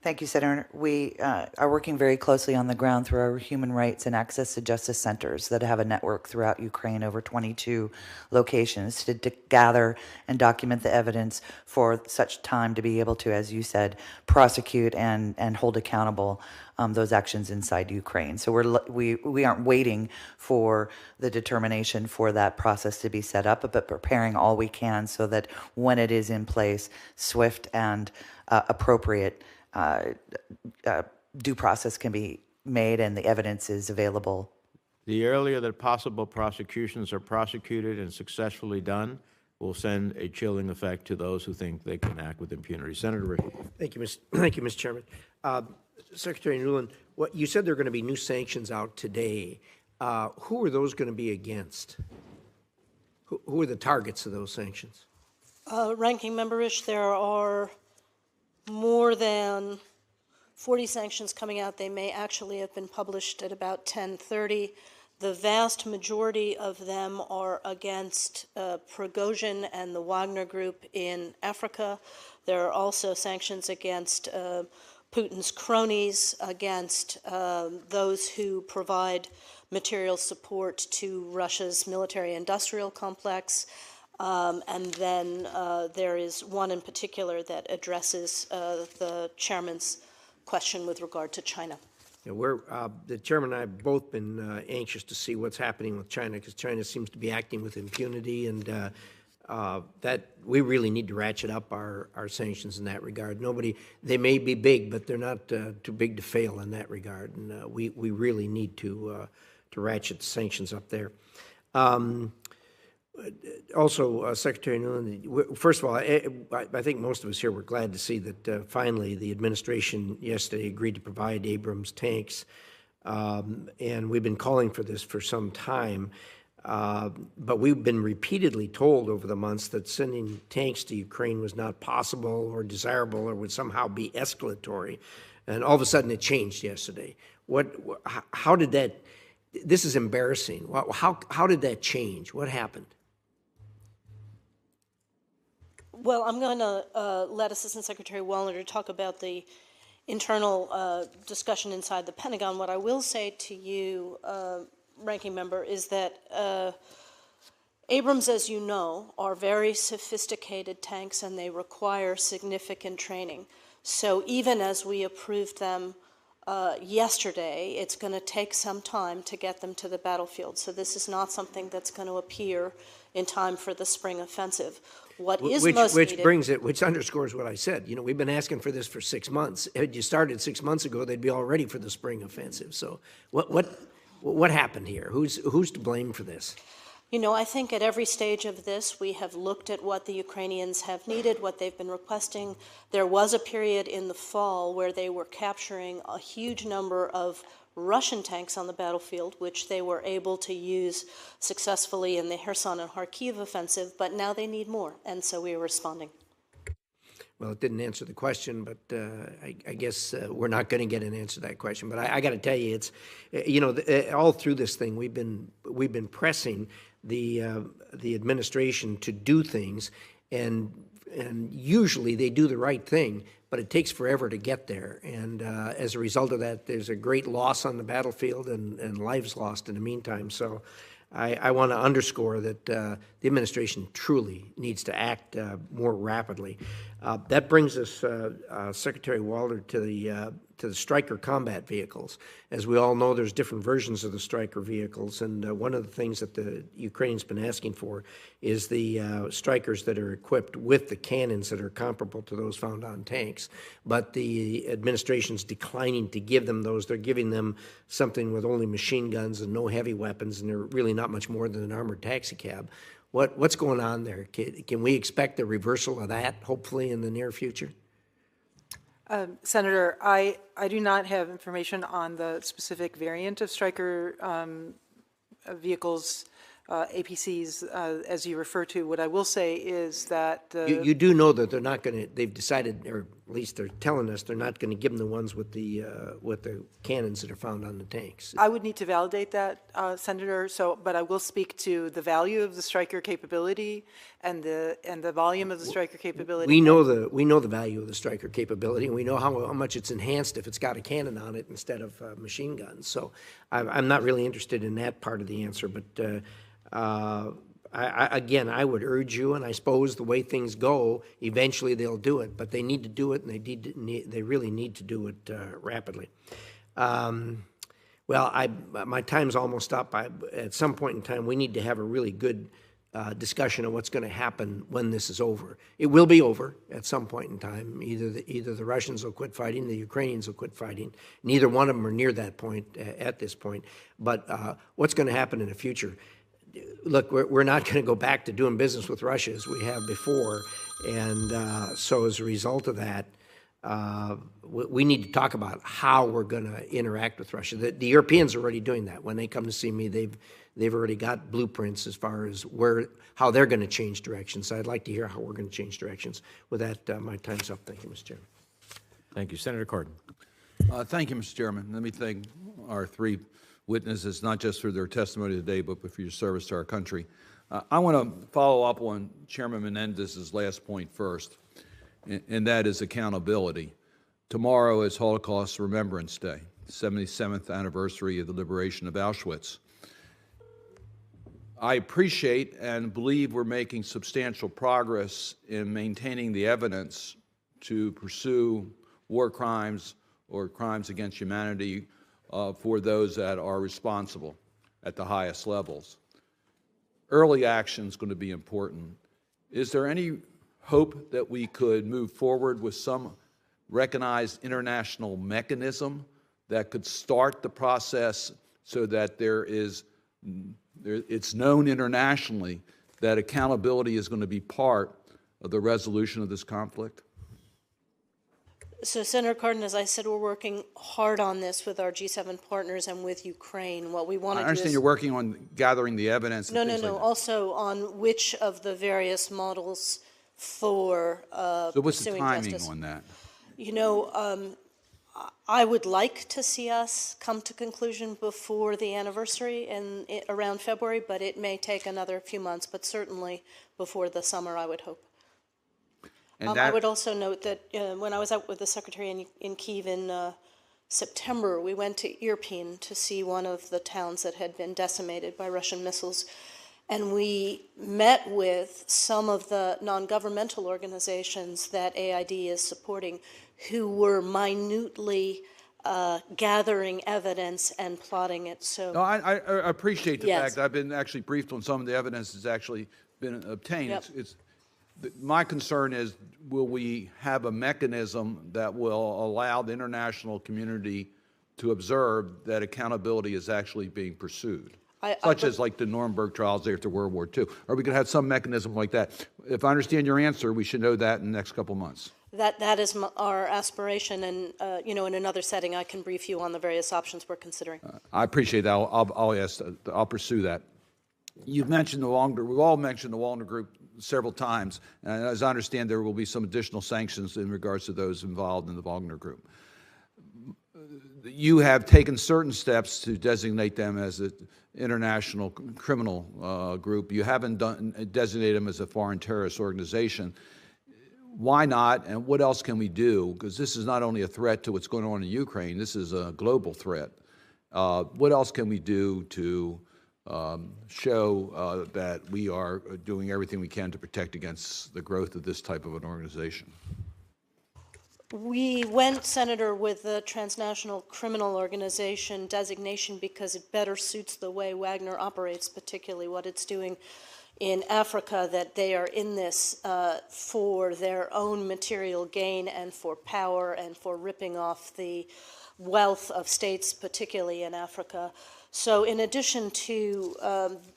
Thank you, Senator. We are working very closely on the ground through our human rights and access to justice centers that have a network throughout Ukraine, over 22 locations, to gather and document the evidence for such time to be able to, as you said, prosecute and hold accountable those actions inside Ukraine. So we aren't waiting for the determination for that process to be set up, but preparing all we can so that when it is in place, swift and appropriate due process can be made and the evidence is available. The earlier that possible prosecutions are prosecuted and successfully done will send a chilling effect to those who think they can act with impunity. Senator Risch. Thank you, Mr. Chairman. Secretary Nuland, you said there are going to be new sanctions out today. Who are those going to be against? Who are the targets of those sanctions? Ranking Member Risch, there are more than 40 sanctions coming out. They may actually have been published at about 10:30. The vast majority of them are against Prigozhin and the Wagner Group in Africa. There are also sanctions against Putin's cronies, against those who provide material support to Russia's military-industrial complex. And then there is one in particular that addresses the chairman's question with regard to China. Yeah, the chairman and I have both been anxious to see what's happening with China, because China seems to be acting with impunity, and that we really need to ratchet up our sanctions in that regard. They may be big, but they're not too big to fail in that regard, and we really need to ratchet the sanctions up there. Also, Secretary Nuland, first of all, I think most of us here were glad to see that finally the administration yesterday agreed to provide Abrams tanks, and we've been calling for this for some time, but we've been repeatedly told over the months that sending tanks to Ukraine was not possible or desirable or would somehow be escalatory, and all of a sudden it changed yesterday. How did that? This is embarrassing. How did that change? What happened? Well, I'm going to let Assistant Secretary Wallner talk about the internal discussion inside the Pentagon. What I will say to you, Ranking Member, is that Abrams, as you know, are very sophisticated tanks and they require significant training. So even as we approved them yesterday, it's going to take some time to get them to the battlefield. So this is not something that's going to appear in time for the spring offensive. What is Which, most which needed? brings it, which underscores what I said. You know, we've been asking for this for 6 months. Had you started 6 months ago, they'd be all ready for the spring offensive. So what happened here? Who's to blame for this? You know, I think at every stage of this, we have looked at what the Ukrainians have needed, what they've been requesting. There was a period in the fall where they were capturing a huge number of Russian tanks on the battlefield, which they were able to use successfully in the Kherson and Kharkiv offensive, but now they need more, and so we are responding. Well, it didn't answer the question, but I guess we're not going to get an answer to that question. But I got to tell you, it's all through this thing we've been pressing the administration to do things, and usually they do the right thing, but it takes forever to get there. And as a result of that, there's a great loss on the battlefield and lives lost in the meantime. So I want to underscore that the administration truly needs to act more rapidly. That brings us, Secretary Walter, to the Stryker combat vehicles. As we all know, there's different versions of the Stryker vehicles, and one of the things that the Ukraine's been asking for is the Strykers that are equipped with the cannons that are comparable to those found on tanks. But the administration's declining to give them those. They're giving them something with only machine guns and no heavy weapons, and they're really not much more than an armored taxicab. What's going on there? Can we expect a reversal of that, hopefully, in the near future? Senator, I do not have information on the specific variant of Stryker vehicles, APCs, as you refer to. What I will say is that You do know that they're not going to. They've decided, or at least they're telling us, they're not going to give them the ones with the cannons that are found on the tanks. I would need to validate that, Senator. But I will speak to the value of the Stryker capability and the volume of the Stryker capability. We know the value of the Stryker capability, and we know how much it's enhanced if it's got a cannon on it instead of machine guns. So I'm not really interested in that part of the answer, but. Again, I would urge you, and I suppose the way things go, eventually they'll do it, but they need to do it, and they really need to do it rapidly. Well, my time's almost up. At some point in time, we need to have a really good discussion of what's going to happen when this is over. It will be over at some point in time. Either the Russians will quit fighting, the Ukrainians will quit fighting. Neither one of them are near that point at this point. But what's going to happen in the future? Look, we're not going to go back to doing business with Russia as we have before, and so as a result of that, we need to talk about how we're going to interact with Russia. The Europeans are already doing that. When they come to see me, they've already got blueprints as far as how they're going to change directions. So I'd like to hear how we're going to change directions. With that, my time's up. Thank you, Mr. Chairman. Thank you. Senator Cardin. Thank you, Mr. Chairman. Let me thank our three witnesses, not just for their testimony today, but for your service to our country. I want to follow up on Chairman Menendez's last point first, and that is accountability. Tomorrow is Holocaust Remembrance Day, 77th anniversary of the liberation of Auschwitz. I appreciate and believe we're making substantial progress in maintaining the evidence to pursue war crimes or crimes against humanity for those that are responsible at the highest levels. Early action is going to be important. Is there any hope that we could move forward with some recognized international mechanism that could start the process so that it's known internationally that accountability is going to be part of the resolution of this conflict? So, Senator Cardin, as I said, we're working hard on this with our G7 partners and with Ukraine. What we want to do is... I understand you're working on gathering the evidence. No, like also on which of the various models for So what's the pursuing timing justice. on that? You know, I would like to see us come to conclusion before the anniversary around February, but it may take another few months, but certainly before the summer, I would hope. And I would also note that when I was out with the Secretary in Kyiv in September, we went to Irpin to see one of the towns that had been decimated by Russian missiles, and we met with some of the non-governmental organizations that AID is supporting who were minutely gathering evidence and plotting it. So No, I appreciate the Yes. fact I've been actually briefed on some of the evidence that's actually been obtained. Yep. It's My concern is, will we have a mechanism that will allow the international community to observe that accountability is actually being pursued? Such as like the Nuremberg trials after World War II. Are we going to have some mechanism like that? If I understand your answer, we should know that in the next couple of months. That is our aspiration, and, in another setting, I can brief you on the various options we're considering. I appreciate that. I'll pursue that. You've mentioned the Wagner, we've all mentioned the Wagner Group several times, and as I understand, there will be some additional sanctions in regards to those involved in the Wagner Group. You have taken certain steps to designate them as an international criminal group. You haven't designated them as a foreign terrorist organization. Why not, and what else can we do? Because this is not only a threat to what's going on in Ukraine, this is a global threat. What else can we do to show that we are doing everything we can to protect against the growth of this type of an organization? We went, Senator, with the transnational criminal organization designation because it better suits the way Wagner operates, particularly what it's doing in Africa, that they are in this for their own material gain and for power and for ripping off the wealth of states, particularly in Africa. So in addition to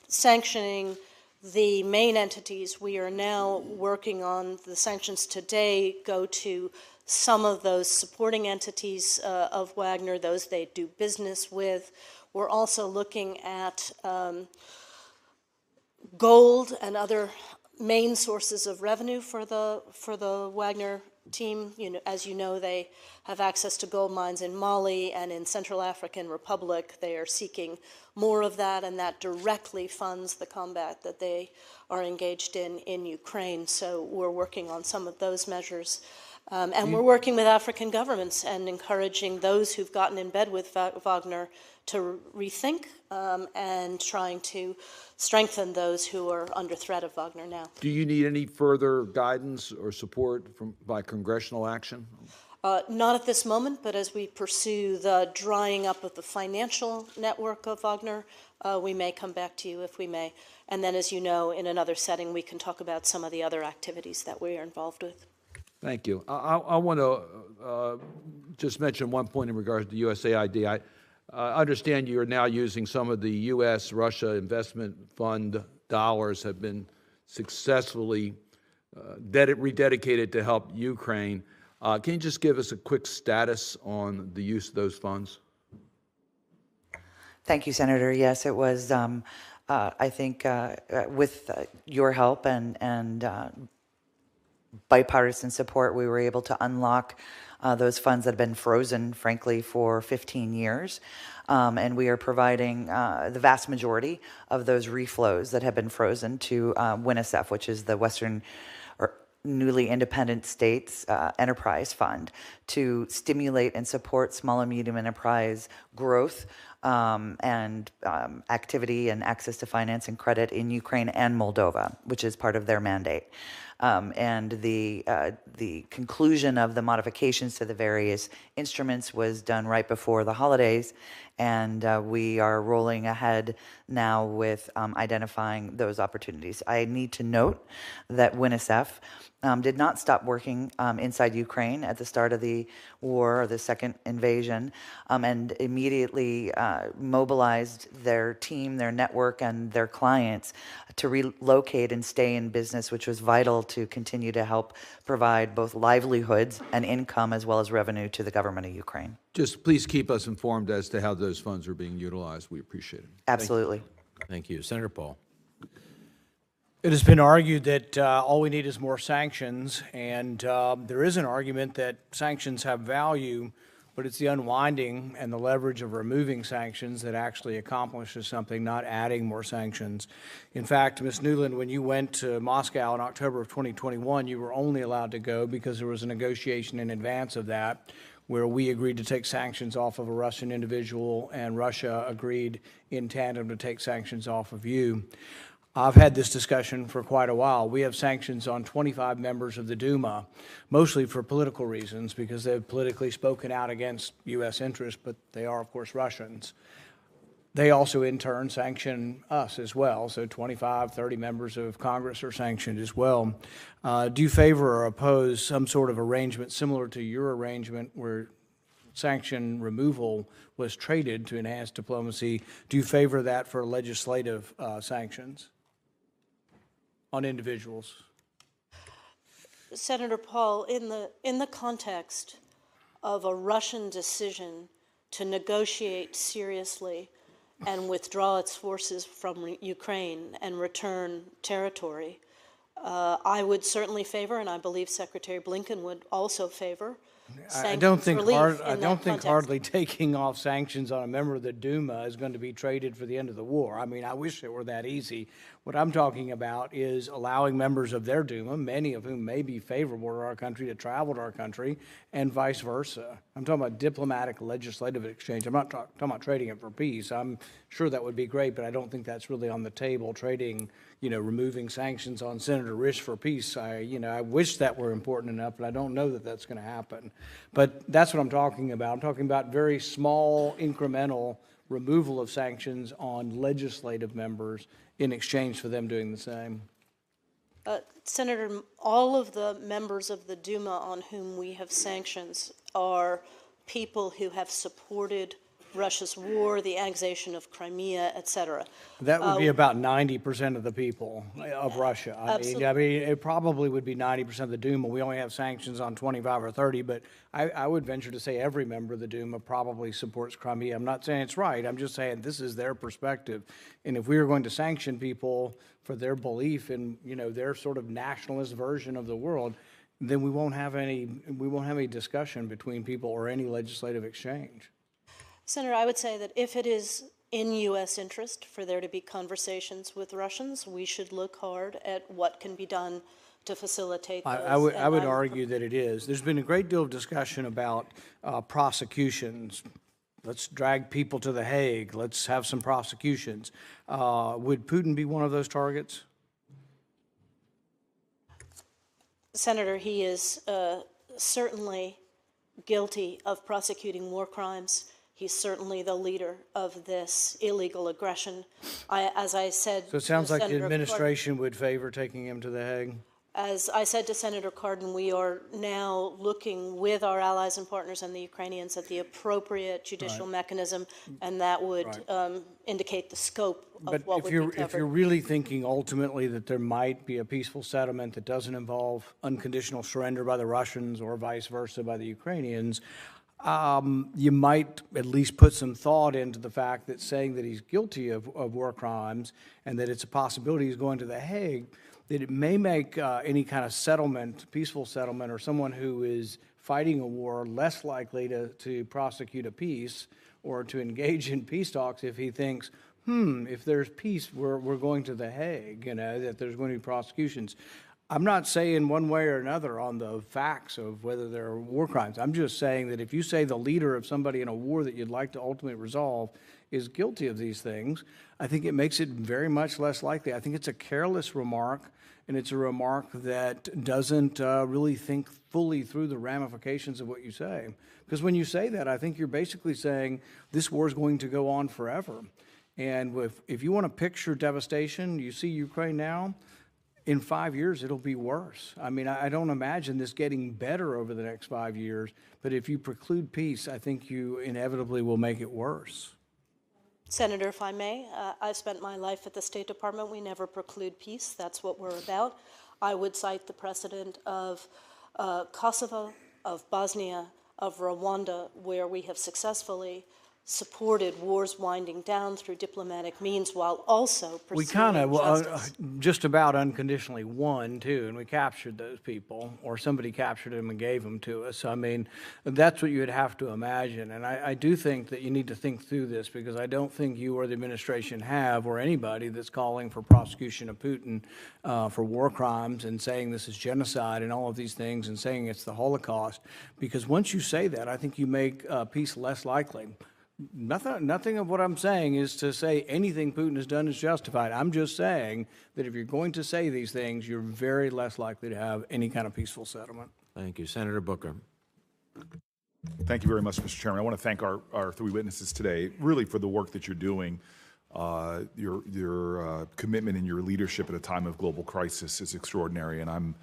sanctioning the main entities, we are now working on the sanctions today go to some of those supporting entities of Wagner, those they do business with. We're also looking at gold and other main sources of revenue for the Wagner team. As you know, they have access to gold mines in Mali and in Central African Republic. They are seeking more of that, and that directly funds the combat that they are engaged in Ukraine. So we're working on some of those measures. And we're working with African governments and encouraging those who've gotten in bed with Wagner to rethink and trying to strengthen those who are under threat of Wagner now. Do you need any further guidance or support by congressional action? Not at this moment, but as we pursue the drying up of the financial network of Wagner, we may come back to you if we may. And then, as you know, in another setting, we can talk about some of the other activities that we are involved with. Thank you. I want to just mention one point in regards to USAID. I understand you are now using some of the U.S.-Russia Investment Fund dollars have been successfully rededicated to help Ukraine. Can you just give us a quick status on the use of those funds? Thank you, Senator. Yes, it was, I think, with your help and bipartisan support, we were able to unlock those funds that have been frozen, frankly, for 15 years. And we are providing the vast majority of those reflows that have been frozen to WINISEF, which is the Western or newly independent states enterprise fund, to stimulate and support small and medium enterprise growth and activity and access to finance and credit in Ukraine and Moldova, which is part of their mandate. And the conclusion of the modifications to the various instruments was done right before the holidays, and we are rolling ahead now with identifying those opportunities. I need to note that WINISEF did not stop working inside Ukraine at the start of the war, or the second invasion, and immediately mobilized their team, their network, and their clients to relocate and stay in business, which was vital to continue to help provide both livelihoods and income as well as revenue to the government of Ukraine. Just please keep us informed as to how those funds are being utilized. We appreciate it. Absolutely. Thank you. Senator Paul. It has been argued that all we need is more sanctions, and there is an argument that sanctions have value, but it's the unwinding and the leverage of removing sanctions that actually accomplishes something, not adding more sanctions. In fact, Ms. Nuland, when you went to Moscow in October of 2021, you were only allowed to go because there was a negotiation in advance of that where we agreed to take sanctions off of a Russian individual, and Russia agreed in tandem to take sanctions off of you. I've had this discussion for quite a while. We have sanctions on 25 members of the Duma, mostly for political reasons, because they've politically spoken out against U.S. interests, but they are, of course, Russians. they also in turn sanction us as well. So 25, 30 members of Congress are sanctioned as well. Do you favor or oppose some sort of arrangement similar to your arrangement where sanction removal was traded to enhance diplomacy? Do you favor that for legislative sanctions on individuals? Senator Paul, in the context of a Russian decision to negotiate seriously and withdraw its forces from Ukraine and return territory, I would certainly favor, and I believe Secretary Blinken would also favor, I don't think context. hardly taking off sanctions on a member of the Duma is going to be traded for the end of the war. I mean, I wish it were that easy. What I'm talking about is allowing members of their Duma, many of whom may be favorable to our country, to travel to our country, and vice versa. I'm talking about diplomatic legislative exchange. I'm not talking about trading it for peace. I'm sure that would be great, but I don't think that's really on the table, trading, removing sanctions on Senator Risch for peace. I wish that were important enough, but I don't know that that's going to happen. But that's what I'm talking about. I'm talking about very small, incremental removal of sanctions on legislative members in exchange for them doing the same. Senator, all of the members of the Duma on whom we have sanctions are people who have supported Russia's war, the annexation of Crimea, et cetera. That would be about 90% of the people of Russia. I mean, it probably would be 90% of the Duma. We only have sanctions on 25 or 30, but I would venture to say every member of the Duma probably supports Crimea. I'm not saying it's right. I'm just saying this is their perspective. And if we were going to sanction people for their belief in, their sort of nationalist version of the world, then we won't have any discussion between people or any legislative exchange. Senator, I would say that if it is in U.S. interest for there to be conversations with Russians, we should look hard at what can be done to facilitate those. I would argue that it is. There's been a great deal of discussion about prosecutions. Let's drag people to The Hague. Let's have some prosecutions. Would Putin be one of those targets? Senator, he is certainly guilty of prosecuting war crimes. He's certainly the leader of this illegal aggression. As I said, so it sounds like the administration would favor taking him to The Hague. As I said to Senator Cardin, we are now looking with our allies and partners and the Ukrainians at the appropriate judicial mechanism, and that would indicate the scope of what would be covered. If you're really thinking ultimately that there might be a peaceful settlement that doesn't involve unconditional surrender by the Russians or vice versa by the Ukrainians, you might at least put some thought into the fact that saying that he's guilty of war crimes and that it's a possibility he's going to The Hague, that it may make any kind of settlement, peaceful settlement, or someone who is fighting a war less likely to prosecute a peace or to engage in peace talks if he thinks, if there's peace, we're going to The Hague, that there's going to be prosecutions. I'm not saying one way or another on the facts of whether there are war crimes. I'm just saying that if you say the leader of somebody in a war that you'd like to ultimately resolve is guilty of these things, I think it makes it very much less likely. I think it's a careless remark, and it's a remark that doesn't really think fully through the ramifications of what you say. Because when you say that, I think you're basically saying this war is going to go on forever. And if you want to picture devastation, you see Ukraine now, in 5 years, it'll be worse. I mean, I don't imagine this getting better over the next 5 years, but if you preclude peace, I think you inevitably will make it worse. Senator, if I may, I've spent my life at the State Department. We never preclude peace. That's what we're about. I would cite the precedent of Kosovo, of Bosnia, of Rwanda, where we have successfully supported wars winding down through diplomatic means while also pursuing We kind of justice. just about unconditionally won, too, and we captured those people, or somebody captured them and gave them to us. I mean, that's what you would have to imagine. And I do think that you need to think through this, because I don't think you or the administration have, or anybody that's calling for prosecution of Putin for war crimes and saying this is genocide and all of these things and saying it's the Holocaust. Because once you say that, I think you make peace less likely. Nothing of what I'm saying is to say anything Putin has done is justified. I'm just saying that if you're going to say these things, you're very less likely to have any kind of peaceful settlement. Thank you. Senator Booker. Thank you very much, Mr. Chairman. I want to thank our three witnesses today, really for the work that you're doing. Your commitment and your leadership at a time of global crisis is extraordinary, and I'm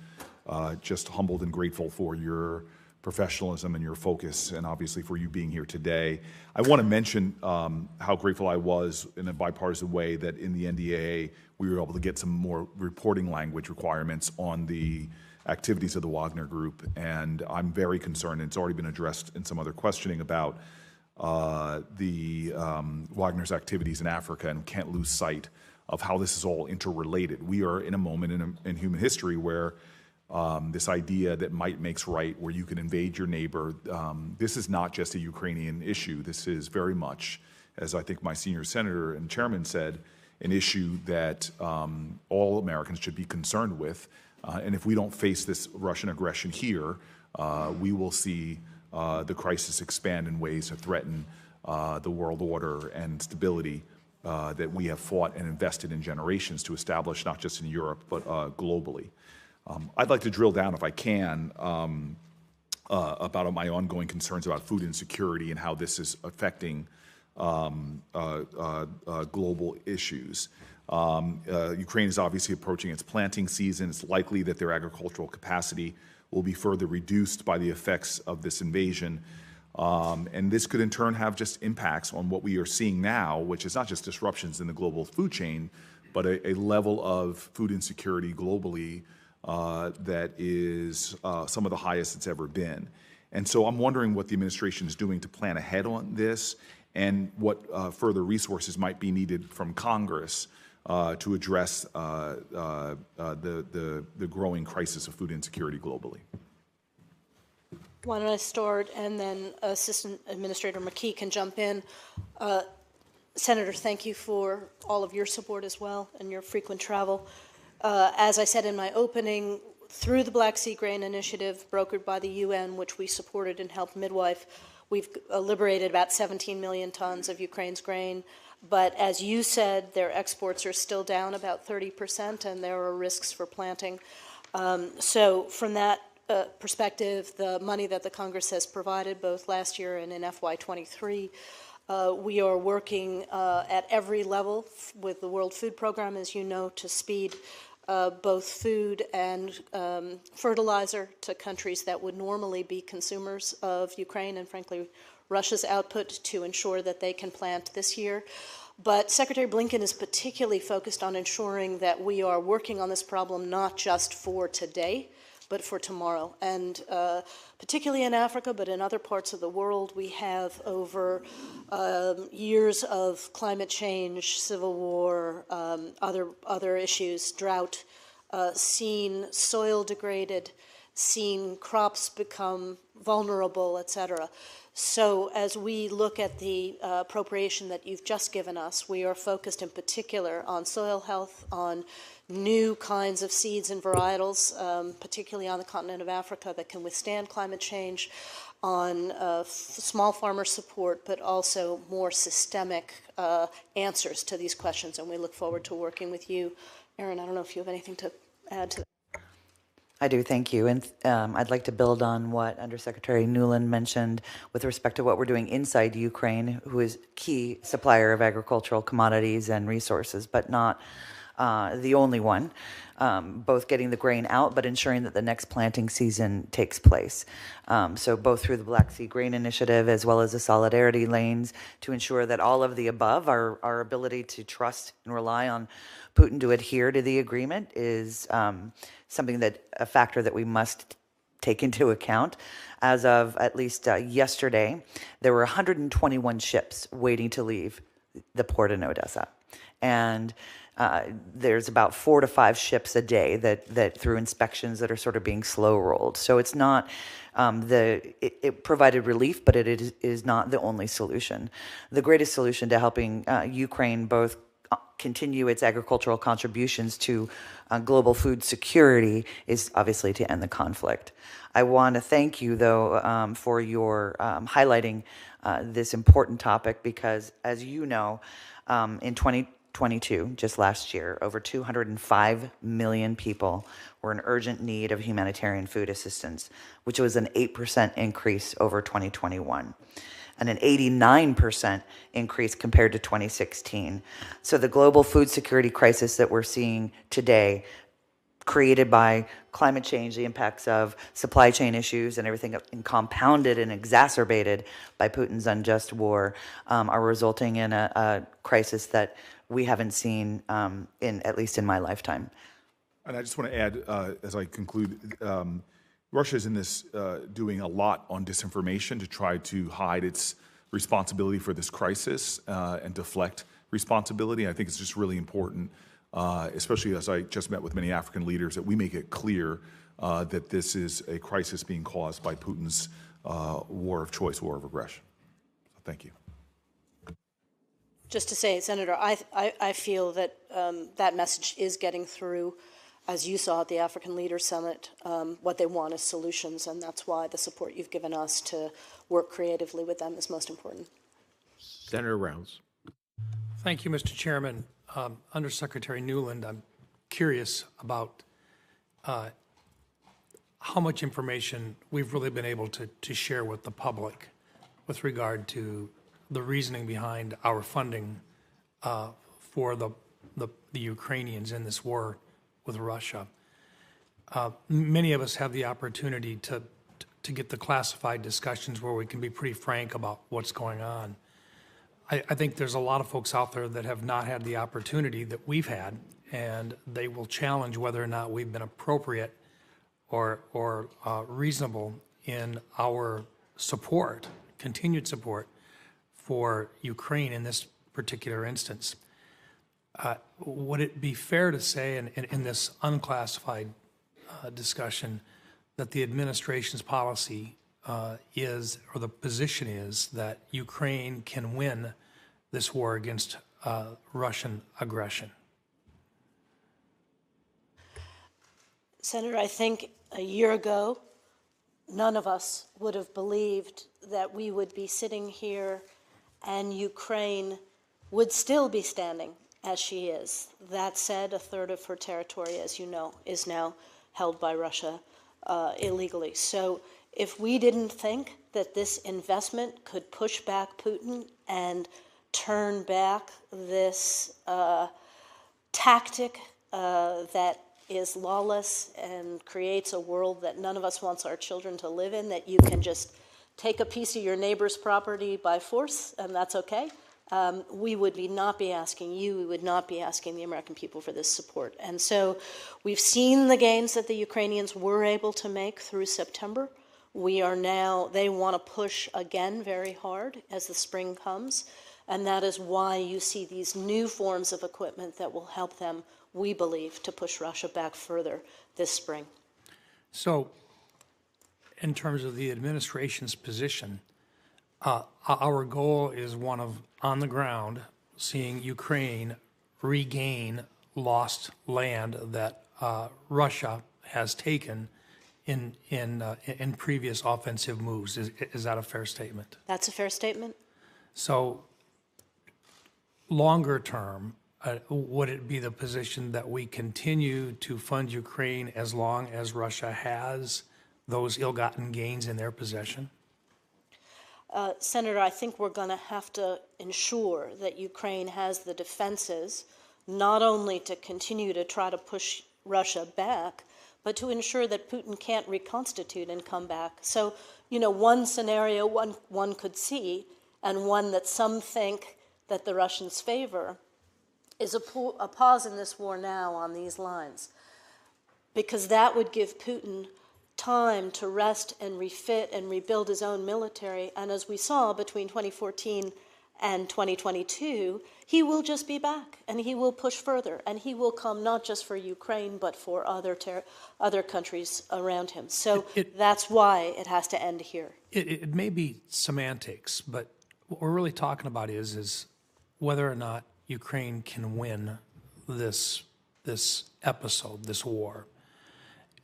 just humbled and grateful for your professionalism and your focus, and obviously for you being here today. I want to mention how grateful I was in a bipartisan way that in the NDAA we were able to get some more reporting language requirements on the activities of the Wagner Group, and I'm very concerned, and it's already been addressed in some other questioning about Wagner's activities in Africa, and can't lose sight of how this is all interrelated. We are in a moment in human history where this idea that might makes right, where you can invade your neighbor, this is not just a Ukrainian issue. This is very much, as I think my senior senator and chairman said, an issue that all Americans should be concerned with. And if we don't face this Russian aggression here, we will see the crisis expand in ways that threaten the world order and stability that we have fought and invested in generations to establish, not just in Europe, but globally. I'd like to drill down, if I can, about my ongoing concerns about food insecurity and how this is affecting global issues. Ukraine is obviously approaching its planting season. It's likely that their agricultural capacity will be further reduced by the effects of this invasion. And this could in turn have just impacts on what we are seeing now, which is not just disruptions in the global food chain, but a level of food insecurity globally that is some of the highest it's ever been. And so I'm wondering what the administration is doing to plan ahead on this, and what further resources might be needed from Congress to address the growing crisis of food insecurity globally. Why don't I start, and then Assistant Administrator McKee can jump in. Senator, thank you for all of your support as well and your frequent travel. As I said in my opening, through the Black Sea Grain Initiative brokered by the UN, which we supported and helped midwife, we've liberated about 17 million tons of Ukraine's grain. But as you said, their exports are still down about 30%, and there are risks for planting. So from that perspective, the money that the Congress has provided both last year and in FY23, we are working at every level with the World Food Program, as you know, to speed both food and fertilizer to countries that would normally be consumers of Ukraine and, frankly, Russia's output, to ensure that they can plant this year. But Secretary Blinken is particularly focused on ensuring that we are working on this problem not just for today, but for tomorrow. And particularly in Africa, but in other parts of the world, we have over years of climate change, civil war, other issues, drought, seen soil degraded, seen crops become vulnerable, et cetera. So as we look at the appropriation that you've just given us, we are focused in particular on soil health, on new kinds of seeds and varietals, particularly on the continent of Africa, that can withstand climate change, on small farmer support, but also more systemic answers to these questions. And we look forward to working with you. Erin, I don't know if you have anything to add to that. I do, thank you. And I'd like to build on what Undersecretary Nuland mentioned with respect to what we're doing inside Ukraine, who is key supplier of agricultural commodities and resources, but not the only one, both getting the grain out, but ensuring that the next planting season takes place. So both through the Black Sea Grain Initiative as well as the solidarity lanes, to ensure that all of the above, our ability to trust and rely on Putin to adhere to the agreement, is something that a factor that we must take into account. As of at least yesterday, there were 121 ships waiting to leave the port in Odessa. And there's about 4 to 5 ships a day that through inspections that are sort of being slow rolled. So it's not it provided relief, but it is not the only solution. The greatest solution to helping Ukraine both continue its agricultural contributions to global food security is obviously to end the conflict. I want to thank you, though, for your highlighting this important topic, because, as you know, in 2020, 2022, just last year, over 205 million people were in urgent need of humanitarian food assistance, which was an 8% increase over 2021 and an 89% increase compared to 2016. So the global food security crisis that we're seeing today, created by climate change, the impacts of supply chain issues and everything, and compounded and exacerbated by Putin's unjust war, are resulting in a crisis that we haven't seen at least in my lifetime. And I just want to add, as I conclude, Russia is in this doing a lot on disinformation to try to hide its responsibility for this crisis and deflect responsibility. I think it's just really important, especially as I just met with many African leaders, that we make it clear that this is a crisis being caused by Putin's war of choice, war of aggression. So thank you. Just to say, Senator, I feel that that message is getting through. As you saw at the African Leaders Summit, what they want is solutions, and that's why the support you've given us to work creatively with them is most important. Senator Rounds. Thank you, Mr. Chairman. Undersecretary Newland, I'm curious about how much information we've really been able to share with the public with regard to the reasoning behind our funding for the Ukrainians in this war with Russia. Many of us have the opportunity to get the classified discussions where we can be pretty frank about what's going on. I think there's a lot of folks out there that have not had the opportunity that we've had, and they will challenge whether or not we've been appropriate or reasonable in our support, continued support for Ukraine in this particular instance. Would it be fair to say in this unclassified discussion that the administration's policy is, or the position is, that Ukraine can win this war against Russian aggression? Senator, I think a year ago, none of us would have believed that we would be sitting here and Ukraine would still be standing as she is. That said, a third of her territory, as you know, is now held by Russia illegally. So if we didn't think that this investment could push back Putin and turn back this tactic that is lawless and creates a world that none of us wants our children to live in, that you can just take a piece of your neighbor's property by force, and that's okay, we would not be asking you, we would not be asking the American people for this support. And so we've seen the gains that the Ukrainians were able to make through September. We are now, they want to push again very hard as the spring comes, and that is why you see these new forms of equipment that will help them, we believe, to push Russia back further this spring. So, in terms of the administration's position, our goal is one of, on the ground, seeing Ukraine regain lost land that Russia has taken in previous offensive moves. Is that a fair statement? That's a fair statement. So, longer term, would it be the position that we continue to fund Ukraine as long as Russia has those ill-gotten gains in their possession? Senator, I think we're going to have to ensure that Ukraine has the defenses, not only to continue to try to push Russia back, but to ensure that Putin can't reconstitute and come back. So, you know, one scenario one could see, and one that some think that the Russians favor, is a pause in this war now on these lines, because that would give Putin time to rest and refit and rebuild his own military. And as we saw between 2014 and 2022, he will just be back, and he will push further, and he will come not just for Ukraine, but for other countries around him. So that's why it has to end here. It may be semantics, but what we're really talking about is whether or not Ukraine can win this episode, this war.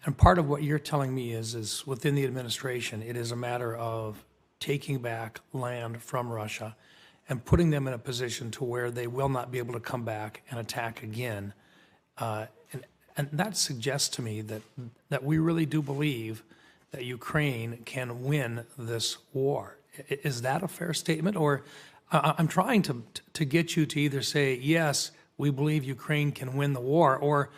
And part of what you're telling me is within the administration, it is a matter of taking back land from Russia and putting them in a position to where they will not be able to come back and attack again. And that suggests to me that we really do believe that Ukraine can win this war. Is that a fair statement? Or I'm trying to get you to either say, yes, we believe Ukraine can win the war, or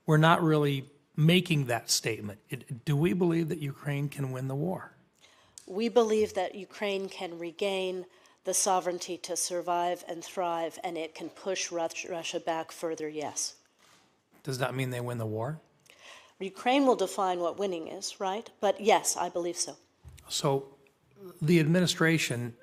we're not really making that statement. Do we believe that Ukraine can win the war? We believe that Ukraine can regain the sovereignty to survive and thrive, and it can push Russia back further, yes. Does that mean they win the war? Ukraine will define what winning is, right? But yes, I believe so. So the administration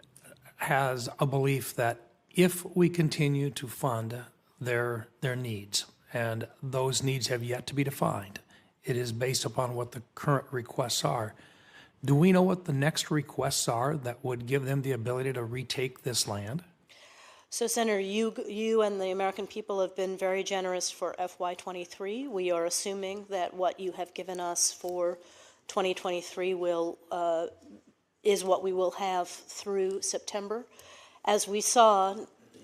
has a belief that if we continue to fund their needs, and those needs have yet to be defined, it is based upon what the current requests are. Do we know what the next requests are that would give them the ability to retake this land? So, Senator, you and the American people have been very generous for FY23. We are assuming that what you have given us for 2023 is what we will have through September. As we saw,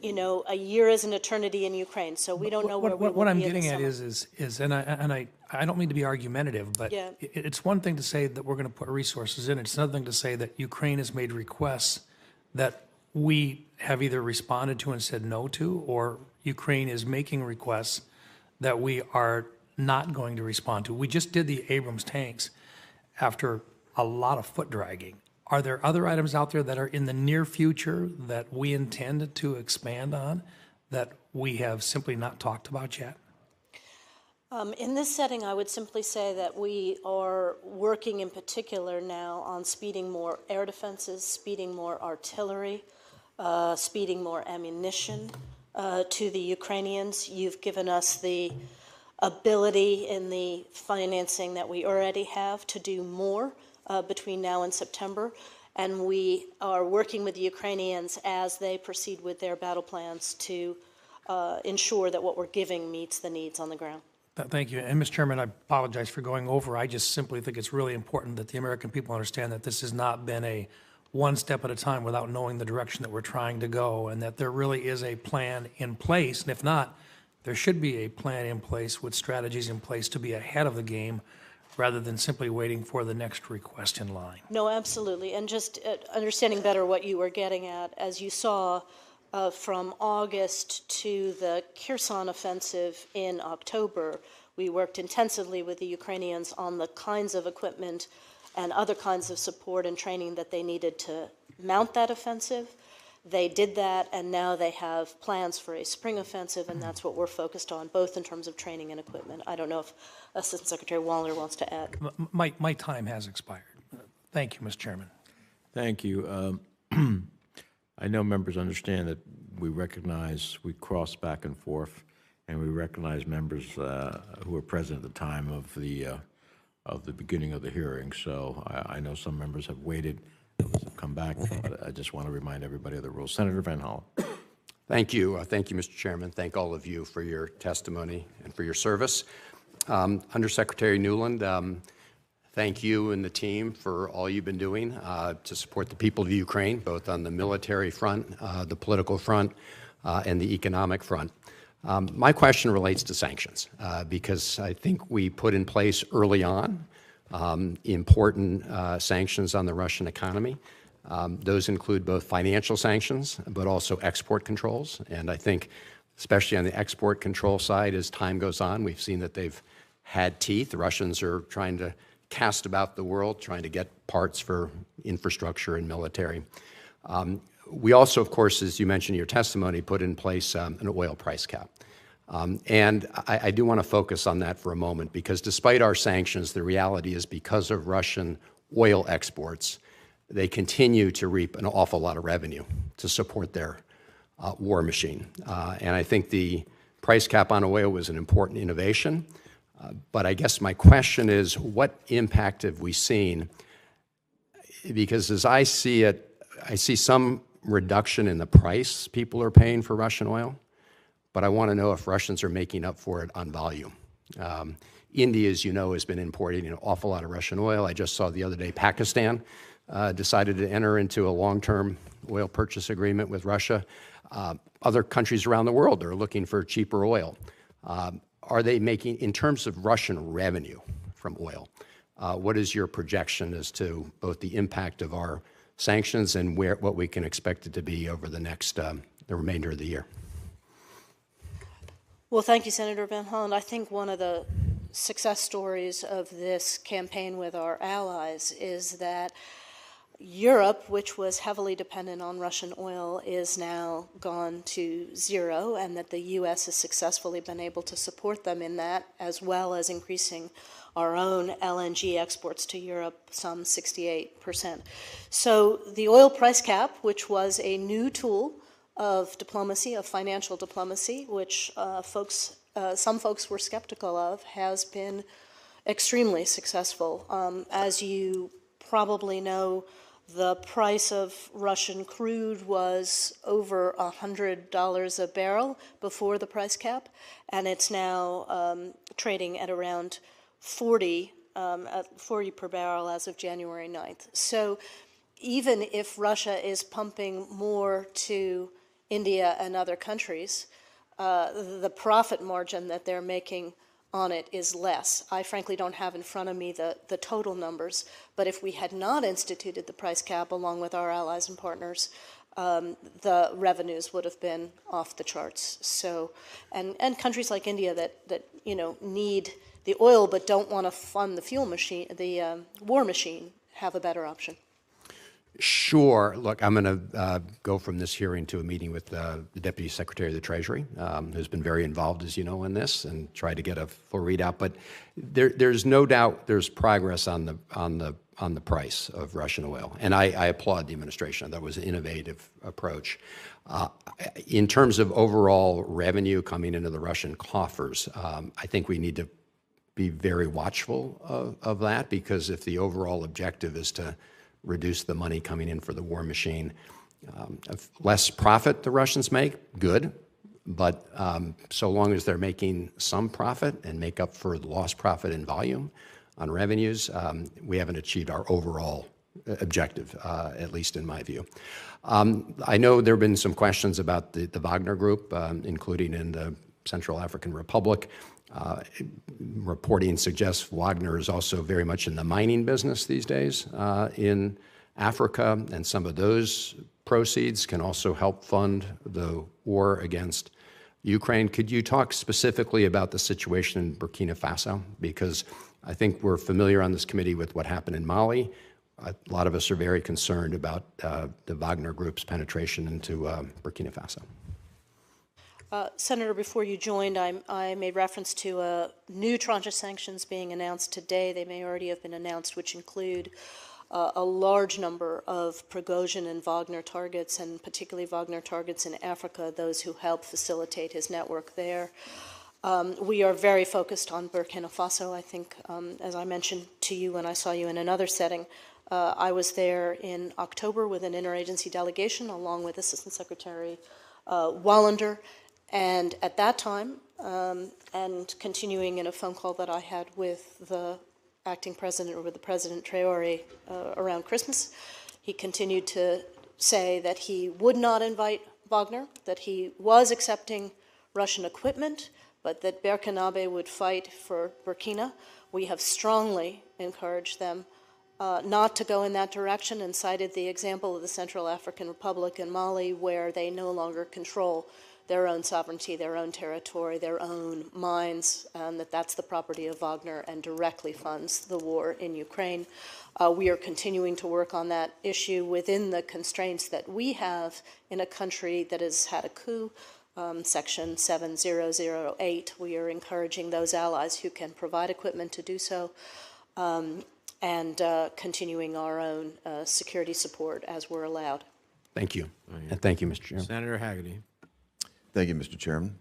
you know, a year is an eternity in Ukraine, so we don't know where we will be What I'm in the getting at summer. is, I don't mean to be argumentative, but Yeah. it's one thing to say that we're going to put resources in. It's another thing to say that Ukraine has made requests that we have either responded to and said no to, or Ukraine is making requests that we are not going to respond to. We just did the Abrams tanks after a lot of foot dragging. Are there other items out there that are in the near future that we intend to expand on that we have simply not talked about yet? In this setting, I would simply say that we are working in particular now on speeding more air defenses, speeding more artillery, speeding more ammunition to the Ukrainians. You've given us the ability in the financing that we already have to do more between now and September. And we are working with the Ukrainians as they proceed with their battle plans to ensure that what we're giving meets the needs on the ground. Thank you. And, Mr. Chairman, I apologize for going over. I just simply think it's really important that the American people understand that this has not been a one step at a time without knowing the direction that we're trying to go, and that there really is a plan in place. And if not, there should be a plan in place with strategies in place to be ahead of the game rather than simply waiting for the next request in line. No, absolutely. And just understanding better what you were getting at, as you saw from August to the Kherson offensive in October, we worked intensively with the Ukrainians on the kinds of equipment and other kinds of support and training that they needed to mount that offensive. They did that, and now they have plans for a spring offensive, and that's what we're focused on, both in terms of training and equipment. I don't know if Assistant Secretary Wallner wants to add. My time has expired. Thank you, Mr. Chairman. Thank you. I know members understand that we recognize, we cross back and forth, and we recognize members who were present at the time of the beginning of the hearing. So I know some members have waited, others have come back, but I just want to remind everybody of the rules. Senator Van Hollen. Thank you. Thank you, Mr. Chairman. Thank all of you for your testimony and for your service. Undersecretary Nuland, thank you and the team for all you've been doing to support the people of Ukraine, both on the military front, the political front, and the economic front. My question relates to sanctions, because I think we put in place early on important sanctions on the Russian economy. Those include both financial sanctions, but also export controls. And I think, especially on the export control side, as time goes on, we've seen that they've had teeth. The Russians are trying to cast about the world, trying to get parts for infrastructure and military. We also, of course, as you mentioned in your testimony, put in place an oil price cap. And I do want to focus on that for a moment, because despite our sanctions, the reality is because of Russian oil exports, they continue to reap an awful lot of revenue to support their war machine. And I think the price cap on oil was an important innovation. But I guess my question is, what impact have we seen? Because as I see it, I see some reduction in the price people are paying for Russian oil, but I want to know if Russians are making up for it on volume. India, as you know, has been importing an awful lot of Russian oil. I just saw the other day Pakistan decided to enter into a long-term oil purchase agreement with Russia. Other countries around the world are looking for cheaper oil. Are they making, in terms of Russian revenue from oil, what is your projection as to both the impact of our sanctions and what we can expect it to be over the next, the remainder of the year? Well, thank you, Senator Van Hollen. I think one of the success stories of this campaign with our allies is that Europe, which was heavily dependent on Russian oil, is now gone to zero, and that the U.S. has successfully been able to support them in that, as well as increasing our own LNG exports to Europe some 68%. So the oil price cap, which was a new tool of diplomacy, of financial diplomacy, which some folks were skeptical of, has been extremely successful. As you probably know, the price of Russian crude was over $100 a barrel before the price cap, and it's now trading at around 40 per barrel as of January 9th. So even if Russia is pumping more to India and other countries, the profit margin that they're making on it is less. I frankly don't have in front of me the total numbers, but if we had not instituted the price cap along with our allies and partners, the revenues would have been off the charts. So, and countries like India that need the oil but don't want to fund the fuel machine, the war machine, have a better option. Sure. Look, I'm going to go from this hearing to a meeting with the Deputy Secretary of the Treasury, who's been very involved, as you know, in this, and try to get a full readout. But there's no doubt there's progress on the price of Russian oil, and I applaud the administration. That was an innovative approach. In terms of overall revenue coming into the Russian coffers, I think we need to be very watchful of that, because if the overall objective is to reduce the money coming in for the war machine, less profit the Russians make, good, but so long as they're making some profit and make up for the lost profit in volume on revenues, we haven't achieved our overall objective, at least in my view. I know there have been some questions about the Wagner Group, including in the Central African Republic. Reporting suggests Wagner is also very much in the mining business these days in Africa, and some of those proceeds can also help fund the war against Ukraine. Could you talk specifically about the situation in Burkina Faso? Because I think we're familiar on this committee with what happened in Mali. A lot of us are very concerned about the Wagner Group's penetration into Burkina Faso. Senator, before you joined, I made reference to a new tranche of sanctions being announced today. They may already have been announced, which include a large number of Prigozhin and Wagner targets, and particularly Wagner targets in Africa, those who help facilitate his network there. We are very focused on Burkina Faso. I think, as I mentioned to you when I saw you in another setting, I was there in October with an interagency delegation along with Assistant Secretary Wallander. And at that time, and continuing in a phone call that I had with the acting president, or with the President Traore around Christmas, he continued to say that he would not invite Wagner, that he was accepting Russian equipment, but that Burkinabe would fight for Burkina. We have strongly encouraged them not to go in that direction, and cited the example of the Central African Republic and Mali, where they no longer control their own sovereignty, their own territory, their own mines, and that's the property of Wagner and directly funds the war in Ukraine. We are continuing to work on that issue within the constraints that we have in a country that has had a coup, Section 7008. We are encouraging those allies who can provide equipment to do so, and continuing our own security support as we're allowed. Thank you. And thank you, Mr. Chairman. Senator Hagerty. Thank you, Mr. Chairman.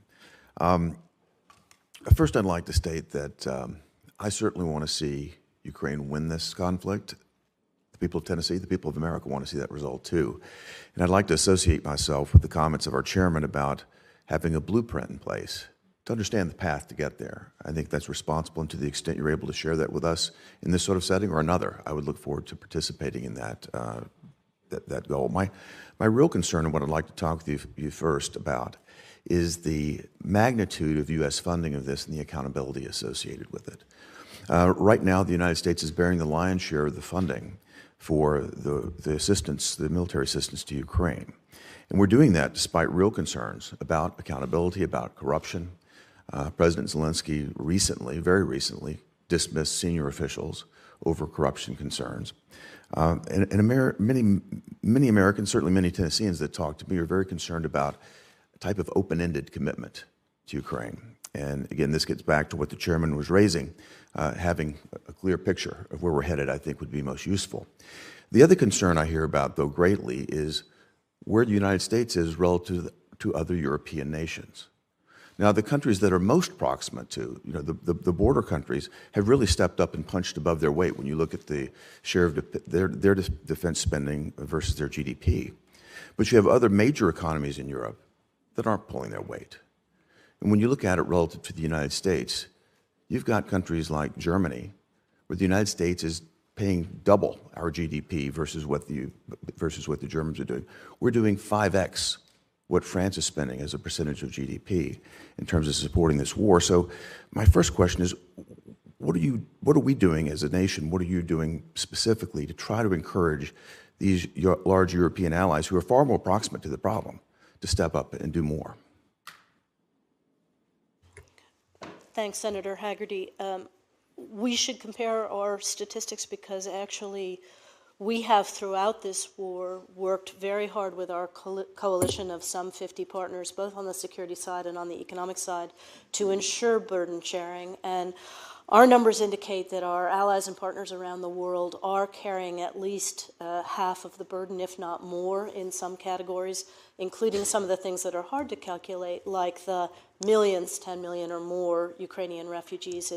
First, I'd like to state that I certainly want to see Ukraine win this conflict. The people of Tennessee, the people of America want to see that result too. And I'd like to associate myself with the comments of our chairman about having a blueprint in place to understand the path to get there. I think that's responsible, and to the extent you're able to share that with us in this sort of setting or another, I would look forward to participating in that that goal. My real concern, and what I'd like to talk with you first about, is the magnitude of U.S. funding of this and the accountability associated with it. Right now, the United States is bearing the lion's share of the funding for the assistance, the military assistance to Ukraine. And we're doing that despite real concerns about accountability, about corruption. President Zelensky recently, very recently, dismissed senior officials over corruption concerns. And many Americans, certainly many Tennesseans that talk to me, are very concerned about a type of open-ended commitment to Ukraine. And again, this gets back to what the chairman was raising. Having a clear picture of where we're headed, I think, would be most useful. The other concern I hear about, though, greatly, is where the United States is relative to other European nations. Now, the countries that are most proximate to, the border countries, have really stepped up and punched above their weight when you look at the share of their defense spending versus their GDP. But you have other major economies in Europe that aren't pulling their weight. And when you look at it relative to the United States, you've got countries like Germany, where the United States is paying double our GDP versus what the Germans are doing. We're doing 5x what France is spending as a percentage of GDP in terms of supporting this war. So my first question is, what are we doing as a nation? What are you doing specifically to try to encourage these large European allies who are far more proximate to the problem to step up and do more? Thanks, Senator Haggerty. We should compare our statistics because actually we have throughout this war worked very hard with our coalition of some 50 partners, both on the security side and on the economic side, to ensure burden sharing. And our numbers indicate that our allies and partners around the world are carrying at least half of the burden, if not more, in some categories, including some of the things that are hard to calculate, like the millions, 10 million or more Ukrainian refugees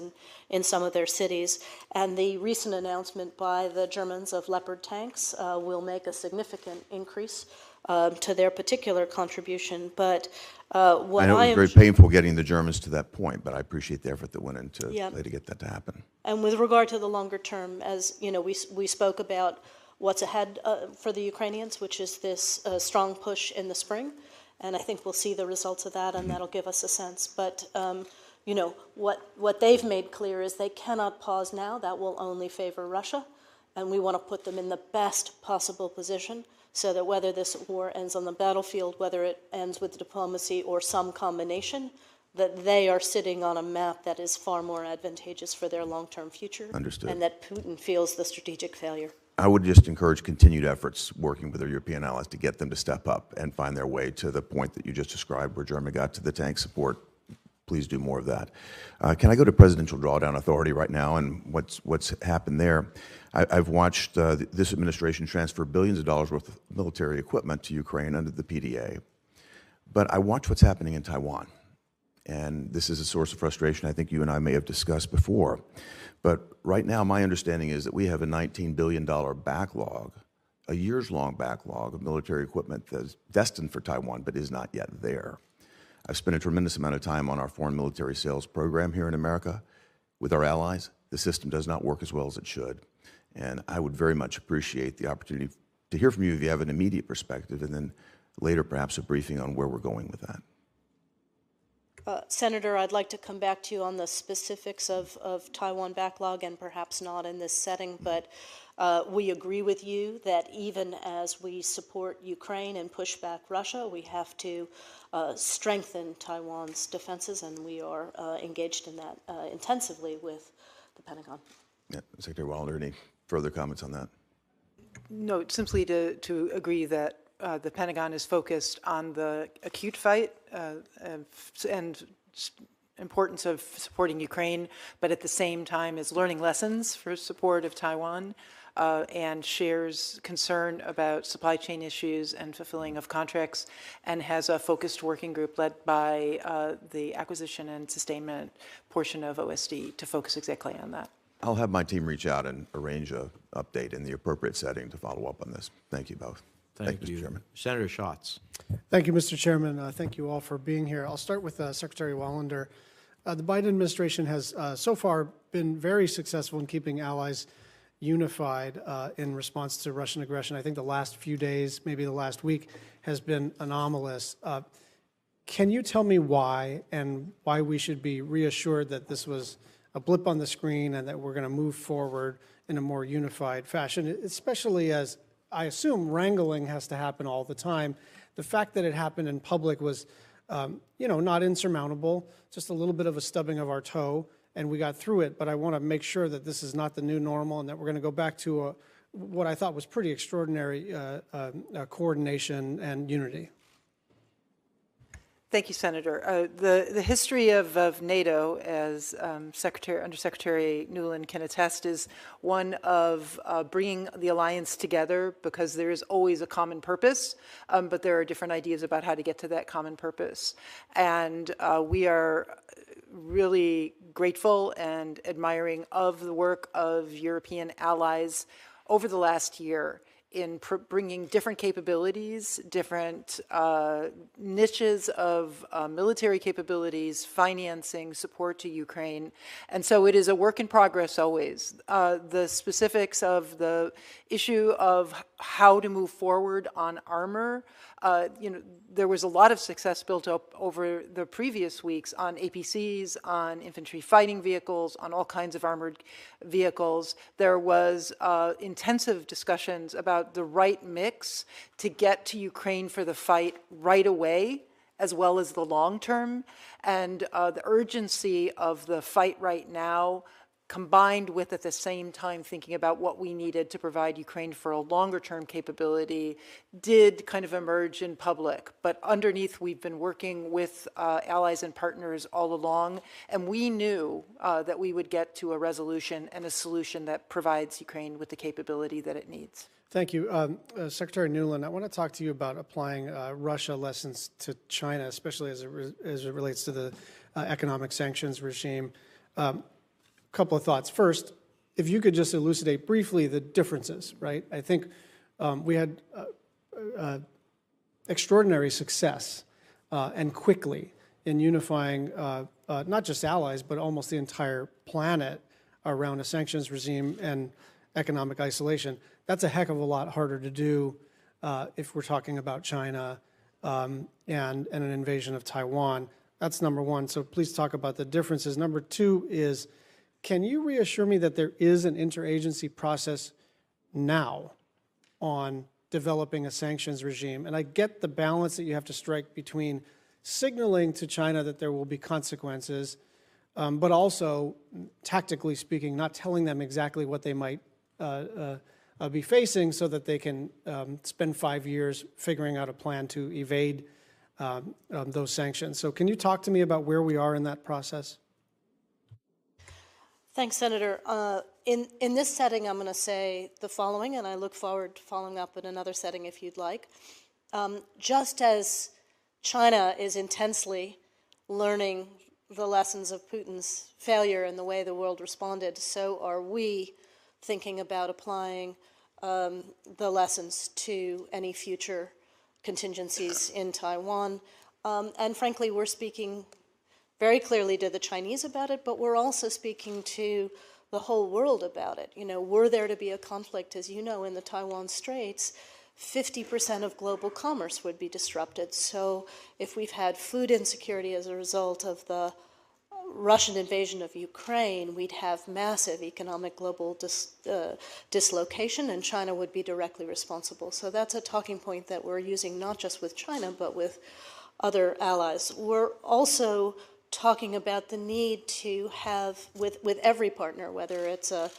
in some of their cities. And the recent announcement by the Germans of Leopard tanks will make a significant increase to their particular contribution. But what I know it was very painful getting the Germans to that point, but I appreciate the effort that went into to get that to happen. And with regard to the longer term, as you know, we spoke about what's ahead for the Ukrainians, which is this strong push in the spring. And I think we'll see the results of that, and that'll give us a sense. But, you know, what they've made clear is they cannot pause now. That will only favor Russia. And we want to put them in the best possible position so that whether this war ends on the battlefield, whether it ends with diplomacy or some combination, that they are sitting on a map that is far more advantageous for their long-term future. Understood. And that Putin feels the strategic failure. I would just encourage continued efforts working with our European allies to get them to step up and find their way to the point that you just described where Germany got to the tank support. Please do more of that. Can I go to Presidential Drawdown Authority right now and what's happened there? I've watched this administration transfer billions of dollars worth of military equipment to Ukraine under the PDA. But I watch what's happening in Taiwan. And this is a source of frustration I think you and I may have discussed before. But right now, my understanding is that we have a $19 billion backlog, a years-long backlog of military equipment that's destined for Taiwan but is not yet there. I've spent a tremendous amount of time on our foreign military sales program here in America with our allies. The system does not work as well as it should. And I would very much appreciate the opportunity to hear from you if you have an immediate perspective, and then later perhaps a briefing on where we're going with that. Senator, I'd like to come back to you on the specifics of Taiwan backlog, and perhaps not in this setting, but we agree with you that even as we support Ukraine and push back Russia, we have to strengthen Taiwan's defenses, and we are engaged in that intensively with the Pentagon. Yeah, Secretary Wilder, any further comments on that? No, simply to agree that the Pentagon is focused on the acute fight and importance of supporting Ukraine, but at the same time is learning lessons for support of Taiwan and shares concern about supply chain issues and fulfilling of contracts, and has a focused working group led by the acquisition and sustainment portion of OSD to focus exactly on that. I'll have my team reach out and arrange an update in the appropriate setting to follow up on this. Thank you both. Thank you, you. Mr. Chairman. Senator Schatz. Thank you, Mr. Chairman. Thank you all for being here. I'll start with Secretary Wallander. The Biden administration has so far been very successful in keeping allies unified in response to Russian aggression. I think the last few days, maybe the last week, has been anomalous. Can you tell me why, and why we should be reassured that this was a blip on the screen and that we're going to move forward in a more unified fashion, especially as I assume wrangling has to happen all the time. The fact that it happened in public was, not insurmountable, just a little bit of a stubbing of our toe, and we got through it. But I want to make sure that this is not the new normal and that we're going to go back to what I thought was pretty extraordinary coordination and unity. Thank you, Senator. The history of NATO, as Undersecretary Nuland can attest, is one of bringing the alliance together because there is always a common purpose, but there are different ideas about how to get to that common purpose. And we are really grateful and admiring of the work of European allies over the last year in bringing different capabilities, different niches of military capabilities, financing, support to Ukraine. And so it is a work in progress always. The specifics of the issue of how to move forward on armor, there was a lot of success built up over the previous weeks on APCs, on infantry fighting vehicles, on all kinds of armored vehicles. There was intensive discussions about the right mix to get to Ukraine for the fight right away, as well as the long term. And the urgency of the fight right now, combined with at the same time thinking about what we needed to provide Ukraine for a longer term capability, did kind of emerge in public. But underneath, we've been working with allies and partners all along, and we knew that we would get to a resolution and a solution that provides Ukraine with the capability that it needs. Thank you. Secretary Nuland, I want to talk to you about applying Russia lessons to China, especially as it relates to the economic sanctions regime. Couple of thoughts. First, if you could just elucidate briefly the differences, right? I think we had extraordinary success and quickly in unifying not just allies, but almost the entire planet around a sanctions regime and economic isolation. That's a heck of a lot harder to do if we're talking about China and an invasion of Taiwan. That's number one. So please talk about the differences. Number two is, can you reassure me that there is an interagency process now on developing a sanctions regime? And I get the balance that you have to strike between signaling to China that there will be consequences, but also, tactically speaking, not telling them exactly what they might be facing so that they can spend 5 years figuring out a plan to evade those sanctions. So can you talk to me about where we are in that process? Thanks, Senator. In this setting, I'm going to say the following, and I look forward to following up in another setting if you'd like. Just as China is intensely learning the lessons of Putin's failure and the way the world responded, so are we thinking about applying the lessons to any future contingencies in Taiwan. And frankly, we're speaking very clearly to the Chinese about it, but we're also speaking to the whole world about it. Were there to be a conflict, as you know, in the Taiwan Straits, 50% of global commerce would be disrupted. So if we've had food insecurity as a result of the Russian invasion of Ukraine, we'd have massive economic global dislocation, and China would be directly responsible. So that's a talking point that we're using not just with China, but with other allies. We're also talking about the need to have, with every partner, whether it's an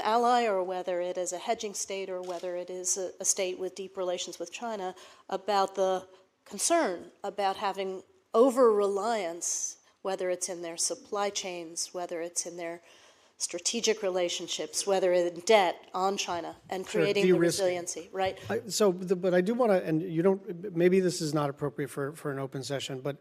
ally or whether it is a hedging state or whether it is a state with deep relations with China, about the concern about having over-reliance, whether it's in their supply chains, whether it's in their strategic relationships, whether in debt on China, and creating the resiliency, right? But I do want to, and you don't, maybe this is not appropriate for an open session, but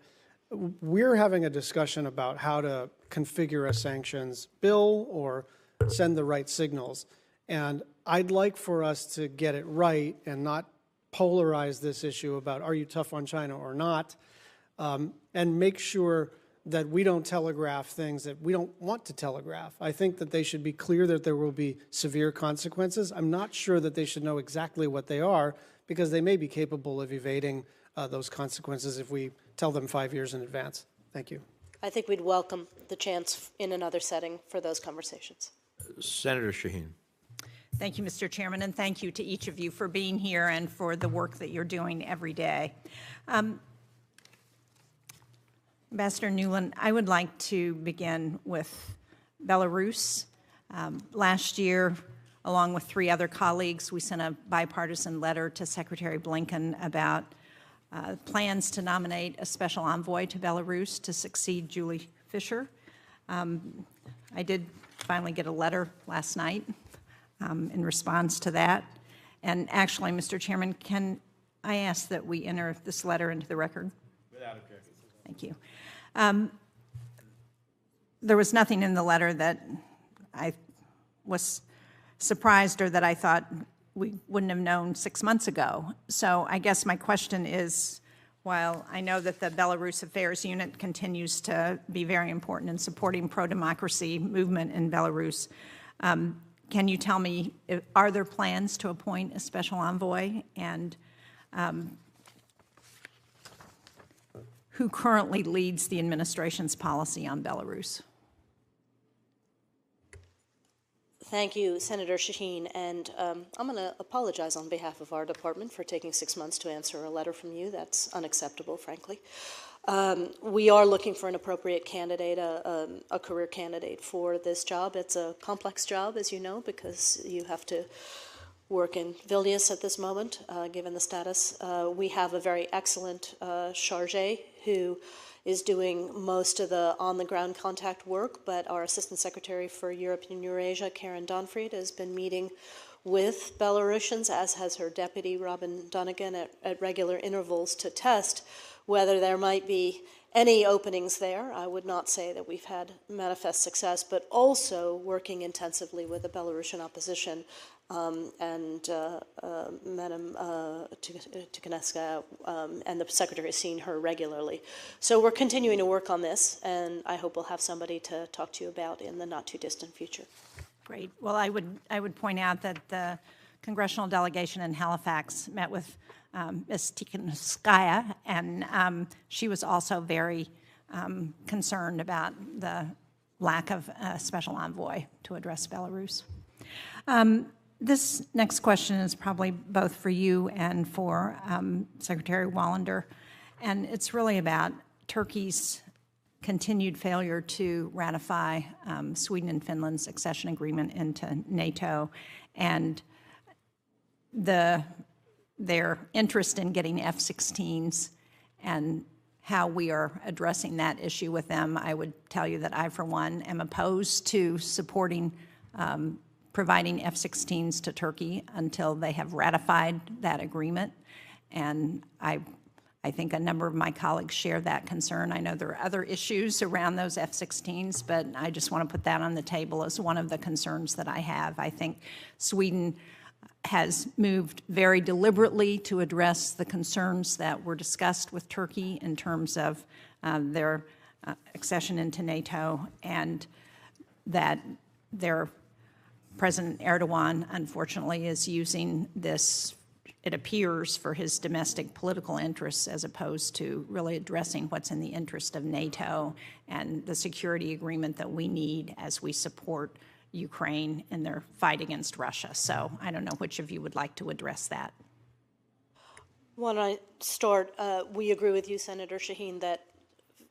we're having a discussion about how to configure a sanctions bill or send the right signals. And I'd like for us to get it right and not polarize this issue about are you tough on China or not, and make sure that we don't telegraph things that we don't want to telegraph. I think that they should be clear that there will be severe consequences. I'm not sure that they should know exactly what they are, because they may be capable of evading those consequences if we tell them 5 years in advance. Thank you. I think we'd welcome the chance in another setting for those conversations. Senator Shaheen. Thank you, Mr. Chairman, and thank you to each of you for being here and for the work that you're doing every day. Ambassador Nuland, I would like to begin with Belarus. Last year, along with 3 other colleagues, we sent a bipartisan letter to Secretary Blinken about plans to nominate a special envoy to Belarus to succeed Julie Fisher. I did finally get a letter last night in response to that. And actually, Mr. Chairman, can I ask that we enter this letter into the record? Without objection. Thank you. There was nothing in the letter that I was surprised or that I thought we wouldn't have known 6 months ago. So I guess my question is, while I know that the Belarus Affairs Unit continues to be very important in supporting pro-democracy movement in Belarus, can you tell me, are there plans to appoint a special envoy, and who currently leads the administration's policy on Belarus? Thank you, Senator Shaheen, and I'm going to apologize on behalf of our department for taking 6 months to answer a letter from you. That's unacceptable, frankly. We are looking for an appropriate candidate, a career candidate for this job. It's a complex job, as you know, because you have to work in Vilnius at this moment, given the status. We have a very excellent chargé who is doing most of the on-the-ground contact work, but our Assistant Secretary for Europe and Eurasia, Karen Donfried, has been meeting with Belarusians, as has her deputy, Robin Donegan, at regular intervals to test whether there might be any openings there. I would not say that we've had manifest success, but also working intensively with the Belarusian opposition and Madam Tikhanovskaya and the Secretary has seen her regularly. So we're continuing to work on this, and I hope we'll have somebody to talk to you about in the not-too-distant future. Great. Well, I would point out that the congressional delegation in Halifax met with Ms. Tikhanovskaya, and she was also very concerned about the lack of a special envoy to address Belarus. This next question is probably both for you and for Secretary Wallander, and it's really about Turkey's continued failure to ratify Sweden and Finland's accession agreement into NATO, and their interest in getting F-16s and how we are addressing that issue with them. I would tell you that I, for one, am opposed to supporting providing F-16s to Turkey until they have ratified that agreement. And I think a number of my colleagues share that concern. I know there are other issues around those F-16s, but I just want to put that on the table as one of the concerns that I have. I think Sweden has moved very deliberately to address the concerns that were discussed with Turkey in terms of their accession into NATO, and that their President Erdogan, unfortunately, is using this, it appears, for his domestic political interests as opposed to really addressing what's in the interest of NATO and the security agreement that we need as we support Ukraine in their fight against Russia. So I don't know which of you would like to address that. Why don't I start? We agree with you, Senator Shaheen, that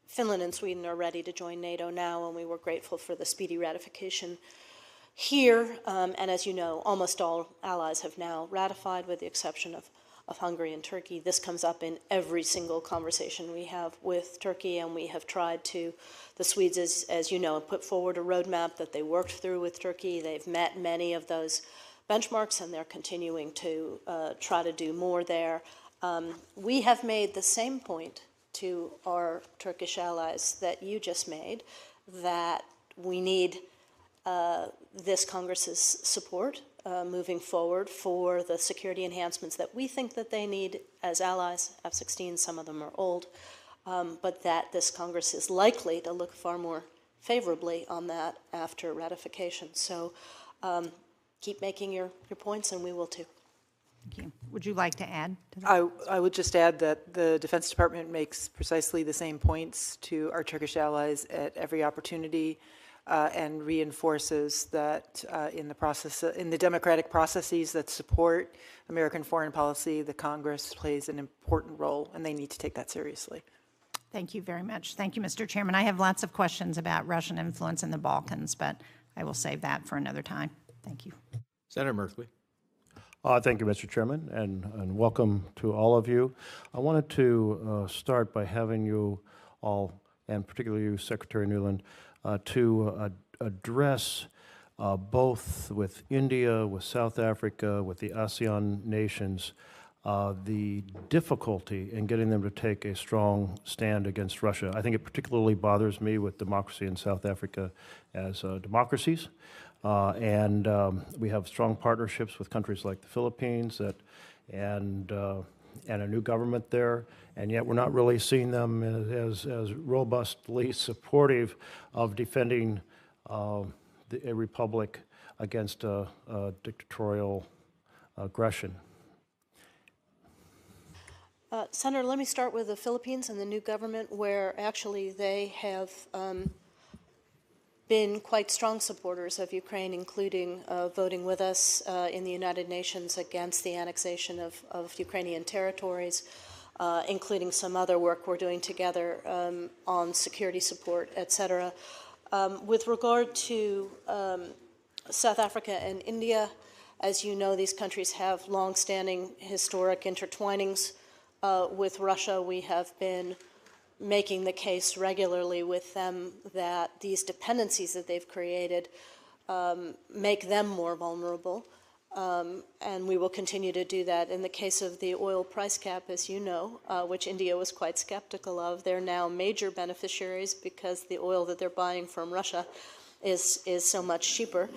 Finland and Sweden are ready to join NATO now, and we were grateful for the speedy ratification here. And as you know, almost all allies have now ratified, with the exception of Hungary and Turkey. This comes up in every single conversation we have with Turkey, and we have tried to, the Swedes, as you know, put forward a roadmap that they worked through with Turkey. They've met many of those benchmarks, and they're continuing to try to do more there. We have made the same point to our Turkish allies that you just made, that we need this Congress's support moving forward for the security enhancements that we think that they need as allies. F-16, some of them are old, but that this Congress is likely to look far more favorably on that after ratification. So keep making your points, and we will too. Thank you. Would you like to add to that? I would just add that the Defense Department makes precisely the same points to our Turkish allies at every opportunity, and reinforces that in the democratic processes that support American foreign policy, the Congress plays an important role, and they need to take that seriously. Thank you very much. Thank you, Mr. Chairman. I have lots of questions about Russian influence in the Balkans, but I will save that for another time. Thank you. Senator Merkley. Thank you, Mr. Chairman, and welcome to all of you. I wanted to start by having you all, and particularly you, Secretary Nuland, to address both with India, with South Africa, with the ASEAN nations, the difficulty in getting them to take a strong stand against Russia. I think it particularly bothers me with democracy in South Africa as democracies. And we have strong partnerships with countries like the Philippines and a new government there, and yet we're not really seeing them as robustly supportive of defending a republic against a dictatorial aggression. Senator, let me start with the Philippines and the new government, where actually they have been quite strong supporters of Ukraine, including voting with us in the United Nations against the annexation of Ukrainian territories, including some other work we're doing together on security support, et cetera. With regard to South Africa and India, as you know, these countries have long-standing historic intertwinings with Russia. We have been making the case regularly with them that these dependencies that they've created make them more vulnerable, and we will continue to do that. In the case of the oil price cap, as you know, which India was quite skeptical of, they're now major beneficiaries because the oil that they're buying from Russia is so much cheaper.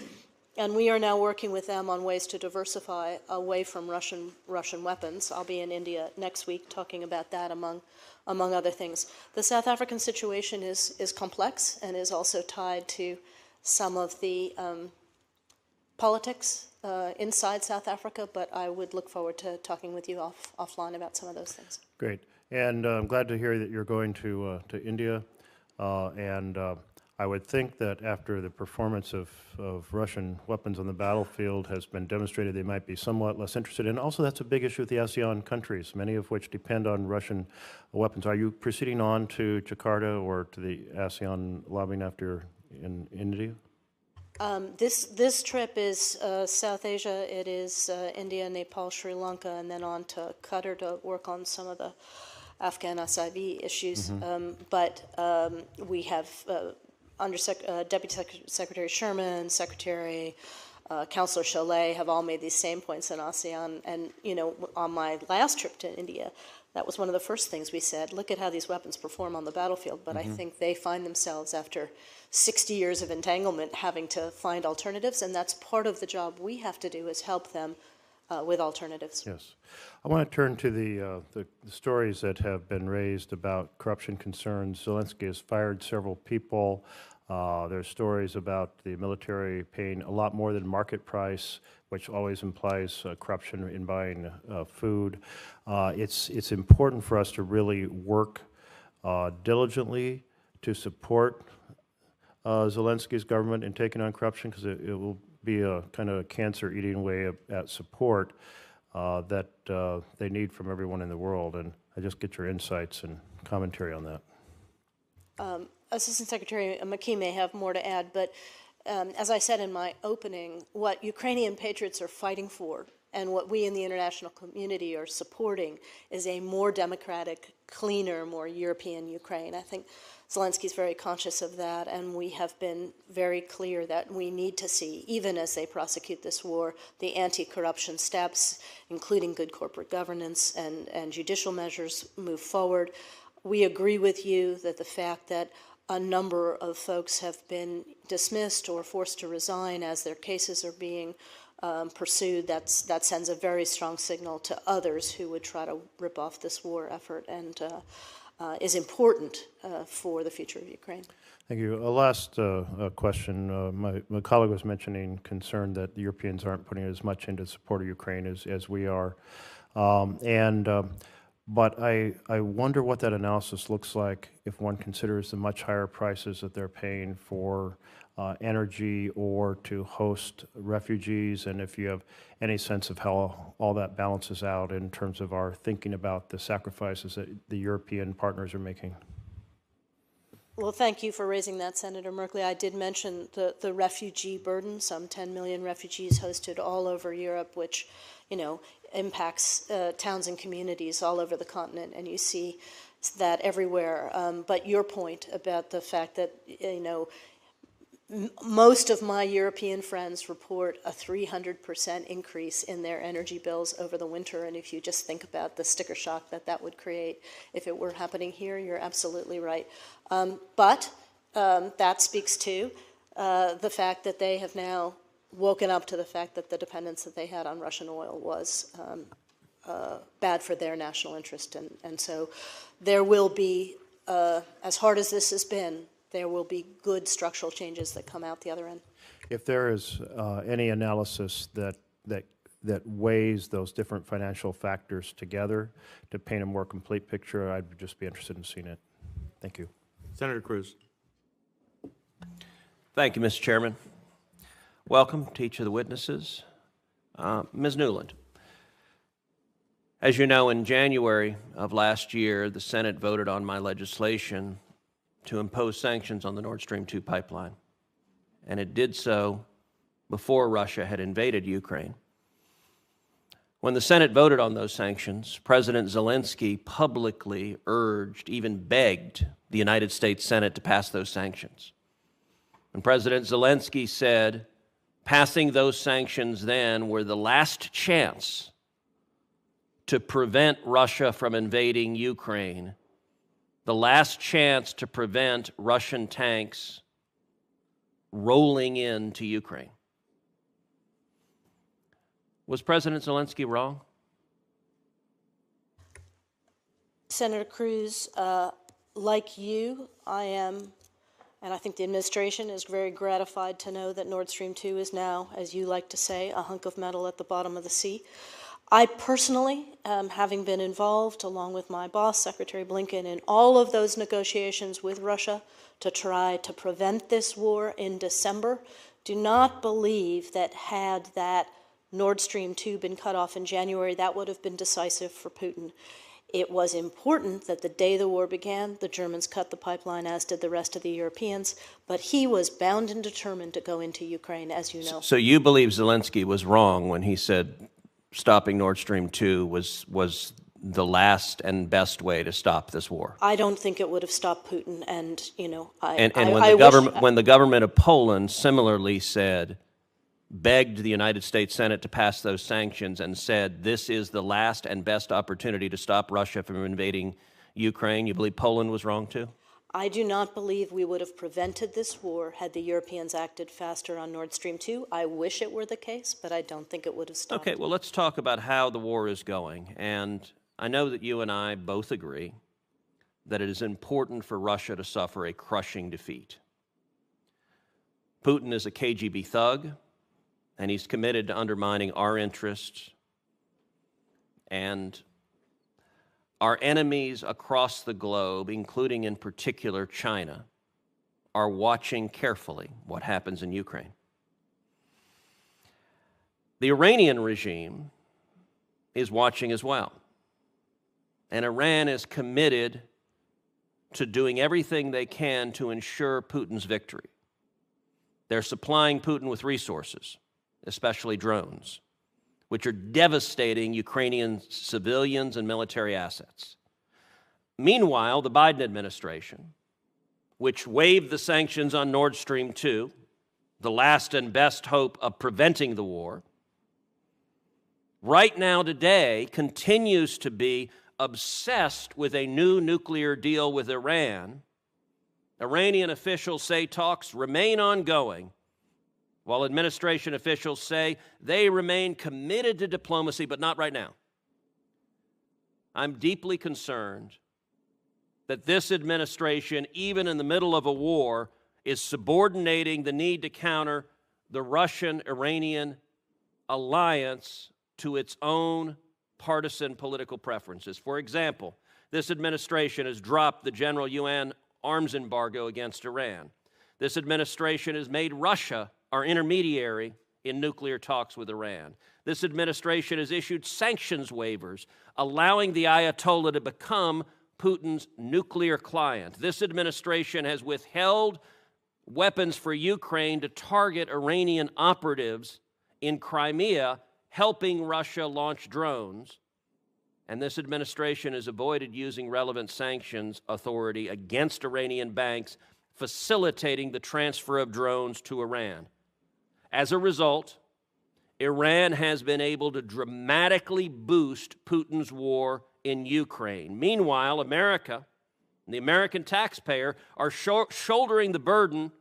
And we are now working with them on ways to diversify away from Russian weapons. I'll be in India next week talking about that, among other things. The South African situation is complex and is also tied to some of the politics inside South Africa, but I would look forward to talking with you offline about some of those things. Great. And I'm glad to hear that you're going to India. I would think that after the performance of Russian weapons on the battlefield has been demonstrated, they might be somewhat less interested. And also that's a big issue with the ASEAN countries, many of which depend on Russian weapons. Are you proceeding on to Jakarta or to the ASEAN lobbying after in India? This trip is South Asia. It is India, Nepal, Sri Lanka, and then on to Qatar to work on some of the Afghan SIV issues. But we have Deputy Secretary Sherman, Secretary Councilor Cholet have all made these same points in ASEAN. And, you know, on my last trip to India, that was one of the first things we said. Look at how these weapons perform on the battlefield. But I think they find themselves, after 60 years of entanglement, having to find alternatives. And that's part of the job we have to do, is help them with alternatives. Yes. I want to turn to the stories that have been raised about corruption concerns. Zelensky has fired several people. There's stories about the military paying a lot more than market price, which always implies corruption in buying food. It's important for us to really work diligently to support Zelensky's government in taking on corruption, because it will be a kind of a cancer-eating away at support that they need from everyone in the world. And I just get your insights and commentary on that. Assistant Secretary McKee may have more to add, but as I said in my opening, what Ukrainian patriots are fighting for and what we in the international community are supporting is a more democratic, cleaner, more European Ukraine. I think Zelensky's very conscious of that, and we have been very clear that we need to see, even as they prosecute this war, the anti-corruption steps, including good corporate governance and judicial measures, move forward. We agree with you that the fact that a number of folks have been dismissed or forced to resign as their cases are being pursued, that sends a very strong signal to others who would try to rip off this war effort, and is important for the future of Ukraine. Thank you. A last question. My colleague was mentioning concern that the Europeans aren't putting as much into support of Ukraine as we are. But I wonder what that analysis looks like if one considers the much higher prices that they're paying for energy or to host refugees, and if you have any sense of how all that balances out in terms of our thinking about the sacrifices that the European partners are making. Well, thank you for raising that, Senator Merkley. I did mention the refugee burden, some 10 million refugees hosted all over Europe, which, impacts towns and communities all over the continent, and you see that everywhere. But your point about the fact that, most of my European friends report a 300% increase in their energy bills over the winter, and if you just think about the sticker shock that would create if it were happening here, you're absolutely right. But that speaks to the fact that they have now woken up to the fact that the dependence that they had on Russian oil was bad for their national interest, and so there will be, as hard as this has been, there will be good structural changes that come out the other end. If there is any analysis that weighs those different financial factors together to paint a more complete picture, I'd just be interested in seeing it. Thank you. Senator Cruz. Thank you, Mr. Chairman. Welcome to each of the witnesses. Ms. Nuland, as you know, in January of last year, the Senate voted on my legislation to impose sanctions on the Nord Stream 2 pipeline, and it did so before Russia had invaded Ukraine. When the Senate voted on those sanctions, President Zelensky publicly urged, even begged, the United States Senate to pass those sanctions. And President Zelensky said, passing those sanctions then were the last chance to prevent Russia from invading Ukraine, the last chance to prevent Russian tanks rolling into Ukraine. Was President Zelensky wrong? Senator Cruz, like you, I am, and I think the administration is very gratified to know that Nord Stream 2 is now, as you like to say, a hunk of metal at the bottom of the sea. I personally, having been involved, along with my boss, Secretary Blinken, in all of those negotiations with Russia to try to prevent this war in December, do not believe that had that Nord Stream 2 been cut off in January, that would have been decisive for Putin. It was important that the day the war began, the Germans cut the pipeline, as did the rest of the Europeans, but he was bound and determined to go into Ukraine, as you know. So you believe Zelensky was wrong when he said stopping Nord Stream 2 was the last and best way to stop this war? I don't think it would have stopped Putin, and when the government of Poland similarly said, begged the United States Senate to pass those sanctions and said this is the last and best opportunity to stop Russia from invading Ukraine, you believe Poland was wrong too? I do not believe we would have prevented this war had the Europeans acted faster on Nord Stream 2. I wish it were the case, but I don't think it would have stopped. Okay, well, let's talk about how the war is going. And I know that you and I both agree that it is important for Russia to suffer a crushing defeat. Putin is a KGB thug, and he's committed to undermining our interests, and our enemies across the globe, including in particular China, are watching carefully what happens in Ukraine. The Iranian regime is watching as well, and Iran is committed to doing everything they can to ensure Putin's victory. They're supplying Putin with resources, especially drones, which are devastating Ukrainian civilians and military assets. Meanwhile, the Biden administration, which waived the sanctions on Nord Stream 2, the last and best hope of preventing the war, right now today continues to be obsessed with a new nuclear deal with Iran. Iranian officials say talks remain ongoing while administration officials say they remain committed to diplomacy, but not right now. I'm deeply concerned that this administration, even in the middle of a war, is subordinating the need to counter the Russian-Iranian alliance to its own partisan political preferences. For example, this administration has dropped the general UN arms embargo against Iran. This administration has made Russia our intermediary in nuclear talks with Iran. This administration has issued sanctions waivers, allowing the Ayatollah to become Putin's nuclear client. This administration has withheld weapons for Ukraine to target Iranian operatives in Crimea, helping Russia launch drones. And this administration has avoided using relevant sanctions authority against Iranian banks, facilitating the transfer of drones to Iran. As a result, Iran has been able to dramatically boost Putin's war in Ukraine. Meanwhile, America and the American taxpayer are shouldering the burden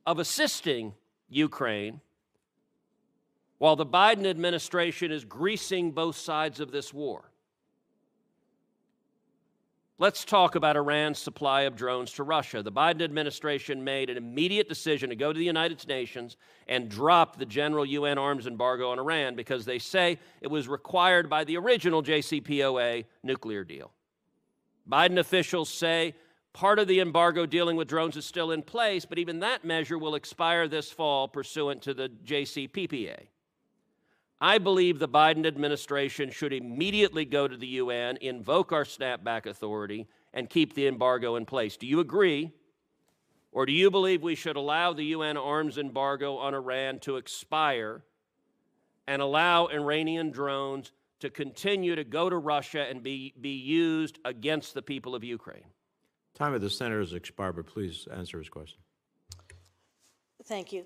of assisting Ukraine, while the Biden administration is greasing both sides of this war. Let's talk about Iran's supply of drones to Russia. The Biden administration made an immediate decision to go to the United Nations and drop the general UN arms embargo on Iran because they say it was required by the original JCPOA nuclear deal. Biden officials say part of the embargo dealing with drones is still in place, but even that measure will expire this fall pursuant to the JCPPA. I believe the Biden administration should immediately go to the UN, invoke our snapback authority, and keep the embargo in place. Do you agree? Or do you believe we should allow the UN arms embargo on Iran to expire and allow Iranian drones to continue to go to Russia and be used against the people of Ukraine? Time of the senator has expired, but please answer his question. Thank you.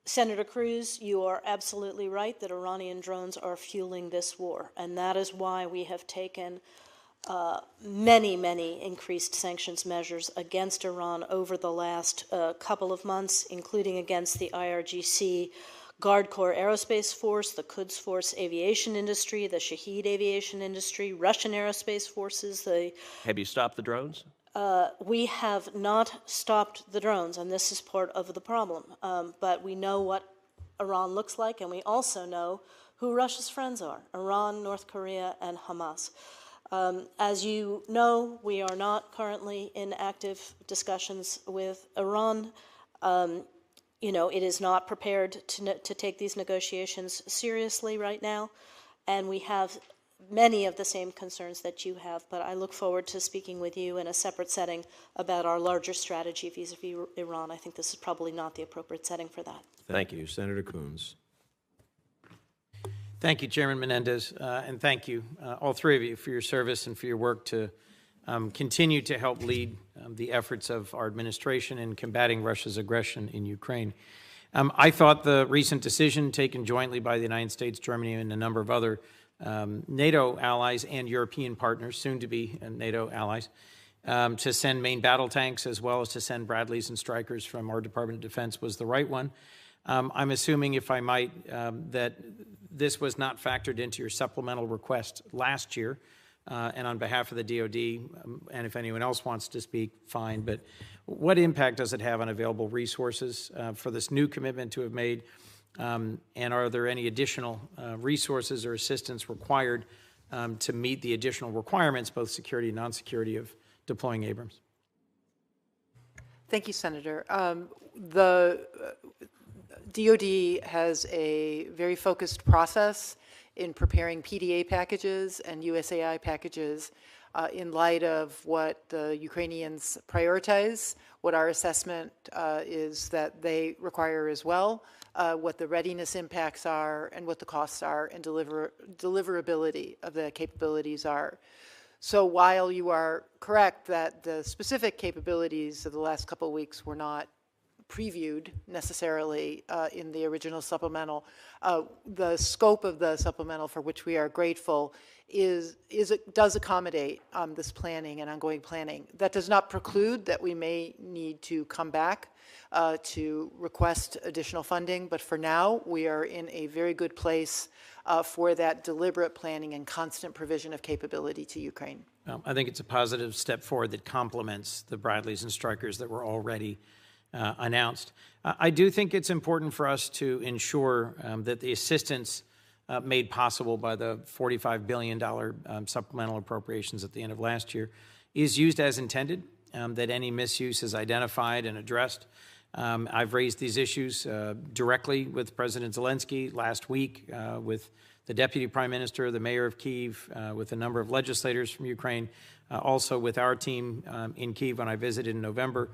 Senator Cruz, you are absolutely right that Iranian drones are fueling this war, and that is why we have taken many increased sanctions measures against Iran over the last couple of months, including against the IRGC Guard Corps Aerospace Force, the Quds Force aviation industry, the Shahed aviation industry, Russian aerospace forces. Have you stopped the drones? We have not stopped the drones, and this is part of the problem. But we know what Iran looks like, and we also know who Russia's friends are: Iran, North Korea, and Hamas. As you know, we are not currently in active discussions with Iran. It is not prepared to take these negotiations seriously right now, and we have many of the same concerns that you have, but I look forward to speaking with you in a separate setting about our larger strategy vis-a-vis Iran. I think this is probably not the appropriate setting for that. Thank you. Senator Coons. Thank you, Chairman Menendez, and thank you, all three of you, for your service and for your work to continue to help lead the efforts of our administration in combating Russia's aggression in Ukraine. I thought the recent decision taken jointly by the United States, Germany, and a number of other NATO allies and European partners, soon to be NATO allies, to send main battle tanks as well as to send Bradleys and Strykers from our Department of Defense was the right one. I'm assuming, if I might, that this was not factored into your supplemental request last year. And on behalf of the DOD, and if anyone else wants to speak, fine, but what impact does it have on available resources for this new commitment to have made? And are there any additional resources or assistance required to meet the additional requirements, both security and non-security, of deploying Abrams? Thank you, Senator. The DOD has a very focused process in preparing PDA packages and USAI packages in light of what the Ukrainians prioritize, what our assessment is that they require as well, what the readiness impacts are, and what the costs are, and deliverability of the capabilities are. So while you are correct that the specific capabilities of the last couple of weeks were not previewed necessarily in the original supplemental, the scope of the supplemental, for which we are grateful, does accommodate this planning and ongoing planning. That does not preclude that we may need to come back to request additional funding, but for now, we are in a very good place for that deliberate planning and constant provision of capability to Ukraine. I think it's a positive step forward that complements the Bradleys and Strykers that were already announced. I do think it's important for us to ensure that the assistance made possible by the $45 billion supplemental appropriations at the end of last year is used as intended, that any misuse is identified and addressed. I've raised these issues directly with President Zelensky last week, with the Deputy Prime Minister, the Mayor of Kyiv, with a number of legislators from Ukraine, also with our team in Kyiv when I visited in November.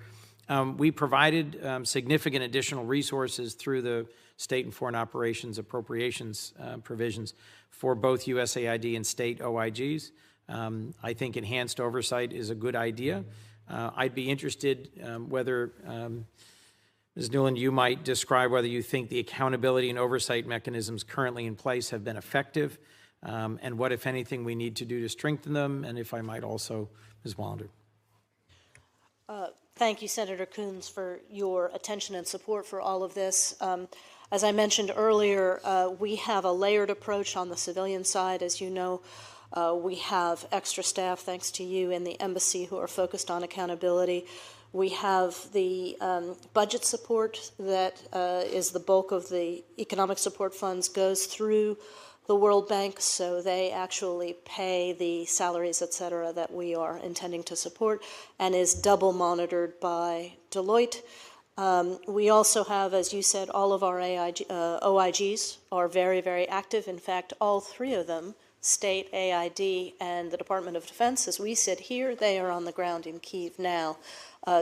We provided significant additional resources through the state and foreign operations appropriations provisions for both USAID and state OIGs. I think enhanced oversight is a good idea. I'd be interested whether, Ms. Nuland, you might describe whether you think the accountability and oversight mechanisms currently in place have been effective, and what, if anything, we need to do to strengthen them, and if I might also, Ms. Wallander. Thank you, Senator Coons, for your attention and support for all of this. As I mentioned earlier, we have a layered approach on the civilian side. As you know, we have extra staff, thanks to you, in the embassy who are focused on accountability. We have the budget support that is the bulk of the economic support funds goes through the World Bank, so they actually pay the salaries, et cetera, that we are intending to support, and is double monitored by Deloitte. We also have, as you said, all of our OIGs are very, very active. In fact, all three of them, State, AID, and the Department of Defense, as we sit here, they are on the ground in Kyiv now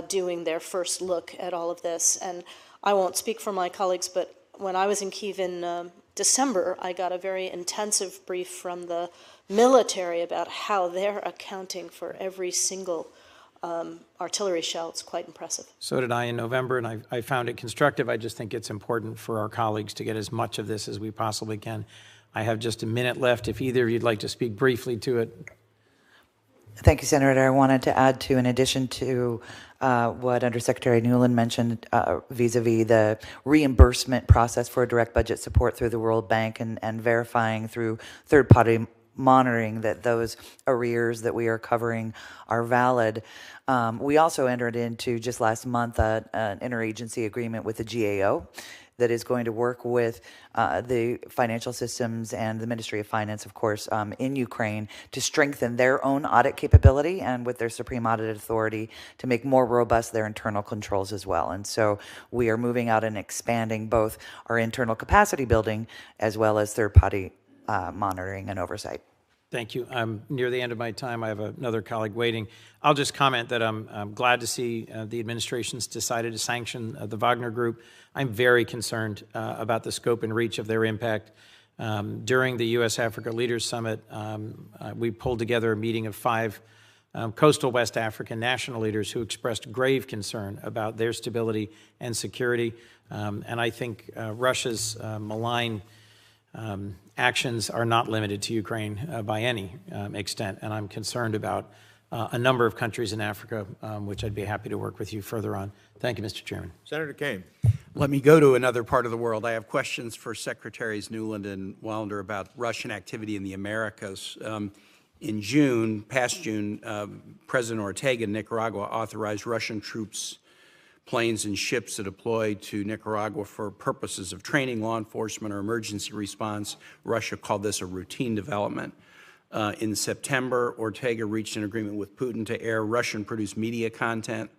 doing their first look at all of this. And I won't speak for my colleagues, but when I was in Kyiv in December, I got a very intensive brief from the military about how they're accounting for every single artillery shell. It's quite impressive. So did I in November, and I found it constructive. I just think it's important for our colleagues to get as much of this as we possibly can. I have just a minute left. If either of you'd like to speak briefly to it. Thank you, Senator. I wanted to add to, in addition to what Undersecretary Nuland mentioned vis-a-vis the reimbursement process for direct budget support through the World Bank and verifying through third-party monitoring that those arrears that we are covering are valid. We also entered into, just last month, an interagency agreement with the GAO that is going to work with the financial systems and the Ministry of Finance, of course, in Ukraine to strengthen their own audit capability and with their Supreme Audit Authority to make more robust their internal controls as well. And so we are moving out and expanding both our internal capacity building as well as third-party monitoring and oversight. Thank you. I'm near the end of my time. I have another colleague waiting. I'll just comment that I'm glad to see the administration's decided to sanction the Wagner Group. I'm very concerned about the scope and reach of their impact. During the U.S.-Africa Leaders Summit, we pulled together a meeting of 5 coastal West African national leaders who expressed grave concern about their stability and security. And I think Russia's malign actions are not limited to Ukraine by any extent, and I'm concerned about a number of countries in Africa, which I'd be happy to work with you further on. Thank you, Mr. Chairman. Senator Kaine. Let me go to another part of the world. I have questions for Secretaries Nuland and Wallander about Russian activity in the Americas. In June, past June, President Ortega in Nicaragua authorized Russian troops, planes and ships to deploy to Nicaragua for purposes of training, law enforcement, or emergency response. Russia called this a routine development. In September, Ortega reached an agreement with Putin to air Russian-produced media content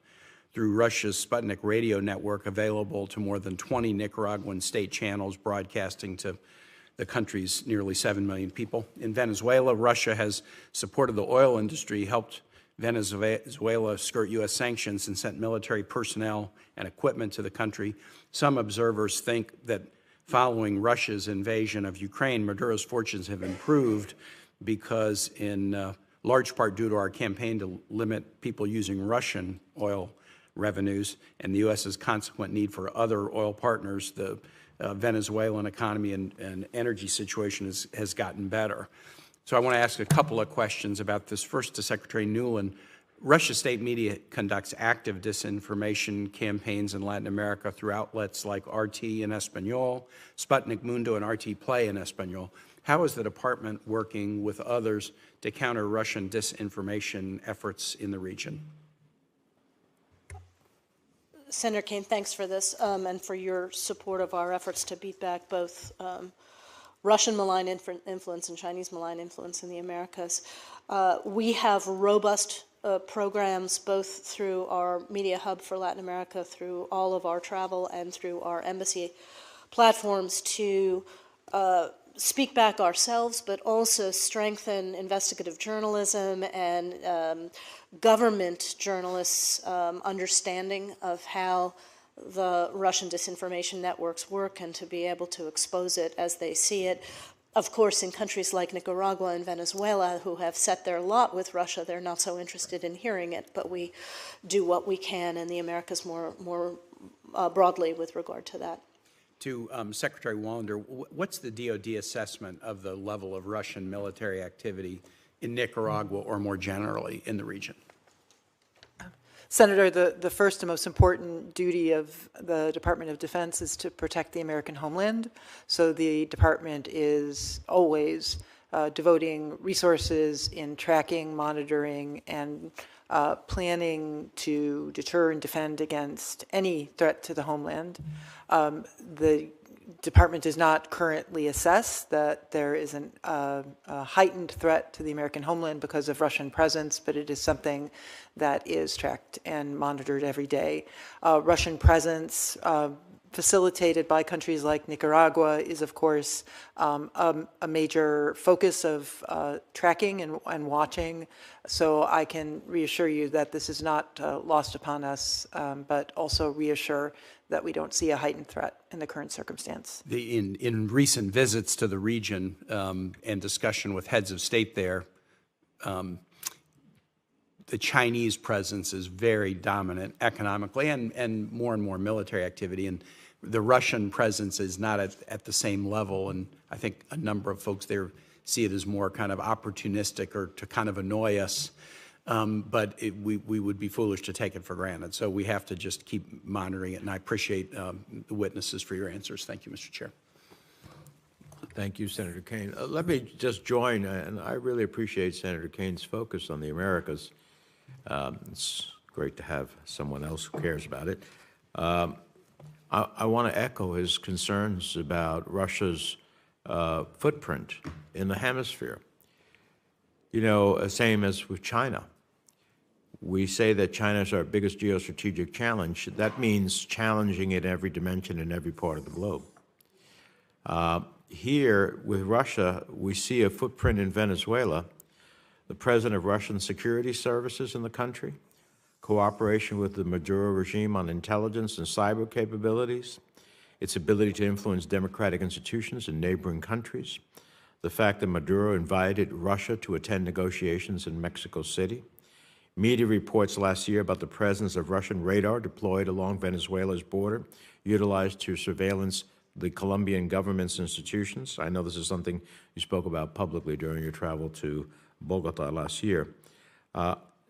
through Russia's Sputnik radio network, available to more than 20 Nicaraguan state channels, broadcasting to the country's nearly 7 million people. In Venezuela, Russia has supported the oil industry, helped Venezuela skirt U.S. sanctions, and sent military personnel and equipment to the country. Some observers think that following Russia's invasion of Ukraine, Maduro's fortunes have improved because, in large part due to our campaign to limit people using Russian oil revenues and the U.S.'s consequent need for other oil partners, the Venezuelan economy and energy situation has gotten better. So I want to ask a couple of questions about this. First, to Secretary Nuland. Russia state media conducts active disinformation campaigns in Latin America through outlets like RT in Espanol, Sputnik Mundo, and RT Play in Espanol. How is the department working with others to counter Russian disinformation efforts in the region? Senator Kaine, thanks for this and for your support of our efforts to beat back both Russian malign influence and Chinese malign influence in the Americas. We have robust programs both through our Media Hub for Latin America, through all of our travel, and through our embassy platforms to speak back ourselves, but also strengthen investigative journalism and government journalists' understanding of how the Russian disinformation networks work and to be able to expose it as they see it. Of course, in countries like Nicaragua and Venezuela, who have set their lot with Russia, they're not so interested in hearing it, but we do what we can in the Americas more broadly with regard to that. To Secretary Wallander, what's the DoD assessment of the level of Russian military activity in Nicaragua or more generally in the region? Senator, the first and most important duty of the Department of Defense is to protect the American homeland. So the department is always devoting resources in tracking, monitoring, and planning to deter and defend against any threat to the homeland. The department does not currently assess that there is a heightened threat to the American homeland because of Russian presence, but it is something that is tracked and monitored every day. Russian presence facilitated by countries like Nicaragua is, of course, a major focus of tracking and watching. So I can reassure you that this is not lost upon us, but also reassure that we don't see a heightened threat in the current circumstance. In recent visits to the region and discussion with heads of state there, the Chinese presence is very dominant economically and more military activity. And the Russian presence is not at the same level. And I think a number of folks there see it as more kind of opportunistic or to kind of annoy us. But we would be foolish to take it for granted. So we have to just keep monitoring it. And I appreciate the witnesses for your answers. Thank you, Mr. Chair. Thank you, Senator Kaine. Let me just join, and I really appreciate Senator Kaine's focus on the Americas. It's great to have someone else who cares about it. I want to echo his concerns about Russia's footprint in the hemisphere. You know, same as with China. We say that China is our biggest geostrategic challenge. That means challenging it in every dimension in every part of the globe. Here, with Russia, we see a footprint in Venezuela, the president of Russian security services in the country, cooperation with the Maduro regime on intelligence and cyber capabilities, its ability to influence democratic institutions in neighboring countries, the fact that Maduro invited Russia to attend negotiations in Mexico City, media reports last year about the presence of Russian radar deployed along Venezuela's border, utilized to surveillance the Colombian government's institutions. I know this is something you spoke about publicly during your travel to Bogota last year.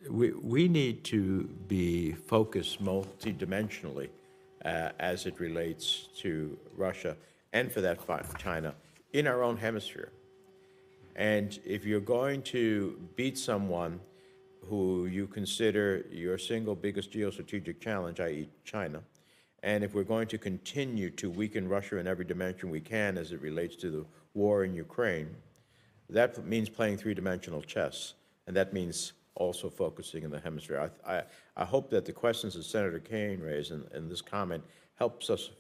We need to be focused multidimensionally as it relates to Russia and, for that fact, China in our own hemisphere. And if you're going to beat someone who you consider your single biggest geostrategic challenge, i.e. China, and if we're going to continue to weaken Russia in every dimension we can as it relates to the war in Ukraine, that means playing three-dimensional chess, and that means also focusing in the hemisphere. I hope that the questions that Senator Kaine raised in this comment helps us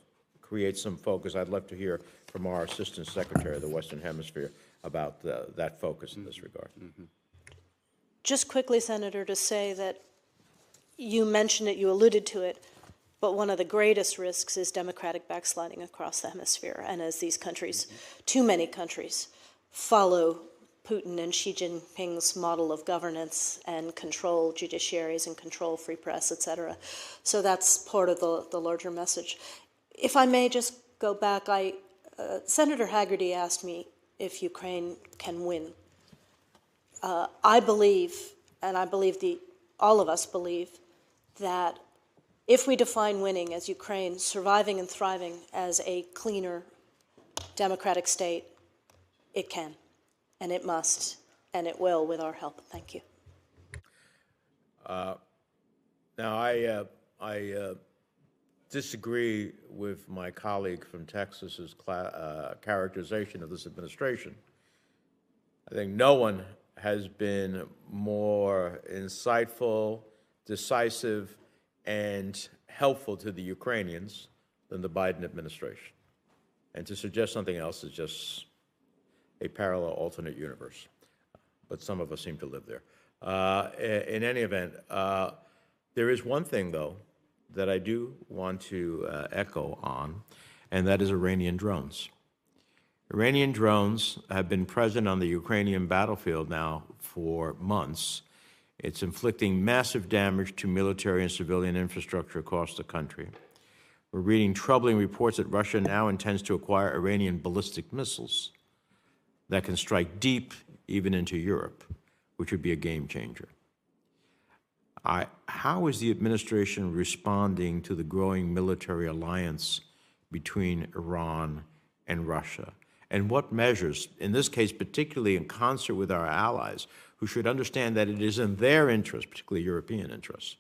create some focus. I'd love to hear from our Assistant Secretary of the Western Hemisphere about that focus in this regard. Just quickly, Senator, to say that you mentioned it, you alluded to it, but one of the greatest risks is democratic backsliding across the hemisphere. And as these countries, too many countries, follow Putin and Xi Jinping's model of governance and control judiciaries and control free press, et cetera. So that's part of the larger message. If I may just go back, Senator Hagerty asked me if Ukraine can win. I believe, and I believe all of us believe, that if we define winning as Ukraine surviving and thriving as a cleaner, democratic state, it can, and it must, and it will with our help. Thank you. Now, I disagree with my colleague from Texas's characterization of this administration. I think no one has been more insightful, decisive, and helpful to the Ukrainians than the Biden administration. And to suggest something else is just a parallel alternate universe. But some of us seem to live there. In any event, there is one thing, though, that I do want to echo on, and that is Iranian drones. Iranian drones have been present on the Ukrainian battlefield now for months. It's inflicting massive damage to military and civilian infrastructure across the country. We're reading troubling reports that Russia now intends to acquire Iranian ballistic missiles that can strike deep even into Europe, which would be a game changer. How is the administration responding to the growing military alliance between Iran and Russia? And what measures, in this case particularly in concert with our allies, who should understand that it is in their interest, particularly European interests,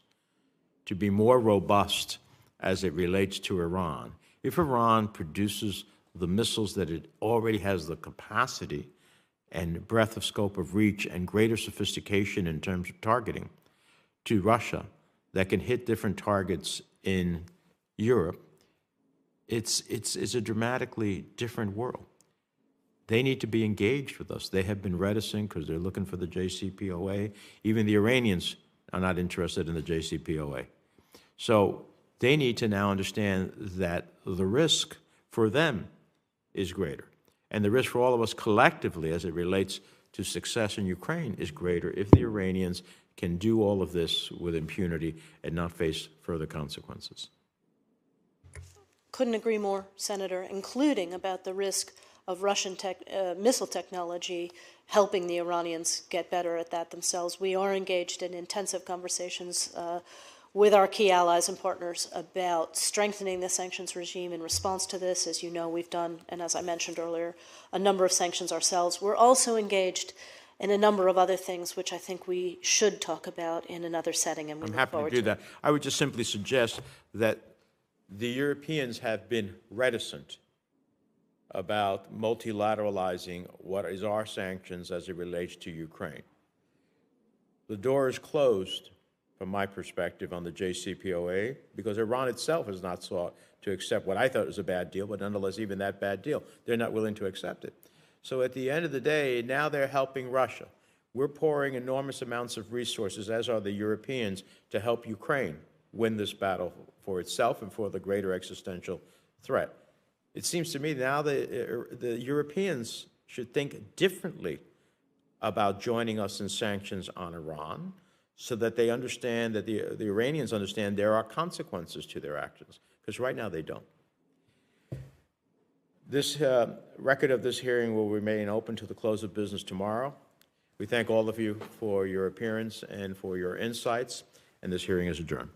to be more robust as it relates to Iran? If Iran produces the missiles that it already has the capacity and breadth of scope of reach and greater sophistication in terms of targeting to Russia that can hit different targets in Europe, it's a dramatically different world. They need to be engaged with us. They have been reticent because they're looking for the JCPOA. Even the Iranians are not interested in the JCPOA. So they need to now understand that the risk for them is greater. And the risk for all of us collectively as it relates to success in Ukraine is greater if the Iranians can do all of this with impunity and not face further consequences. Couldn't agree more, Senator, including about the risk of Russian missile technology helping the Iranians get better at that themselves. We are engaged in intensive conversations with our key allies and partners about strengthening the sanctions regime in response to this. As you know, we've done, and as I mentioned earlier, a number of sanctions ourselves. We're also engaged in a number of other things which I think we should talk about in another setting, and we I'm look happy forward to do that. I would just simply suggest that the Europeans have been reticent about multilateralizing what is our sanctions as it relates to Ukraine. The door is closed, from my perspective, on the JCPOA because Iran itself has not sought to accept what I thought was a bad deal, but nonetheless, even that bad deal, they're not willing to accept it. So at the end of the day, now they're helping Russia. We're pouring enormous amounts of resources, as are the Europeans, to help Ukraine win this battle for itself and for the greater existential threat. It seems to me now the Europeans should think differently about joining us in sanctions on Iran so that they understand, that the Iranians understand there are consequences to their actions, because right now they don't. This record of this hearing will remain open to the close of business tomorrow. We thank all of you for your appearance and for your insights, and this hearing is adjourned.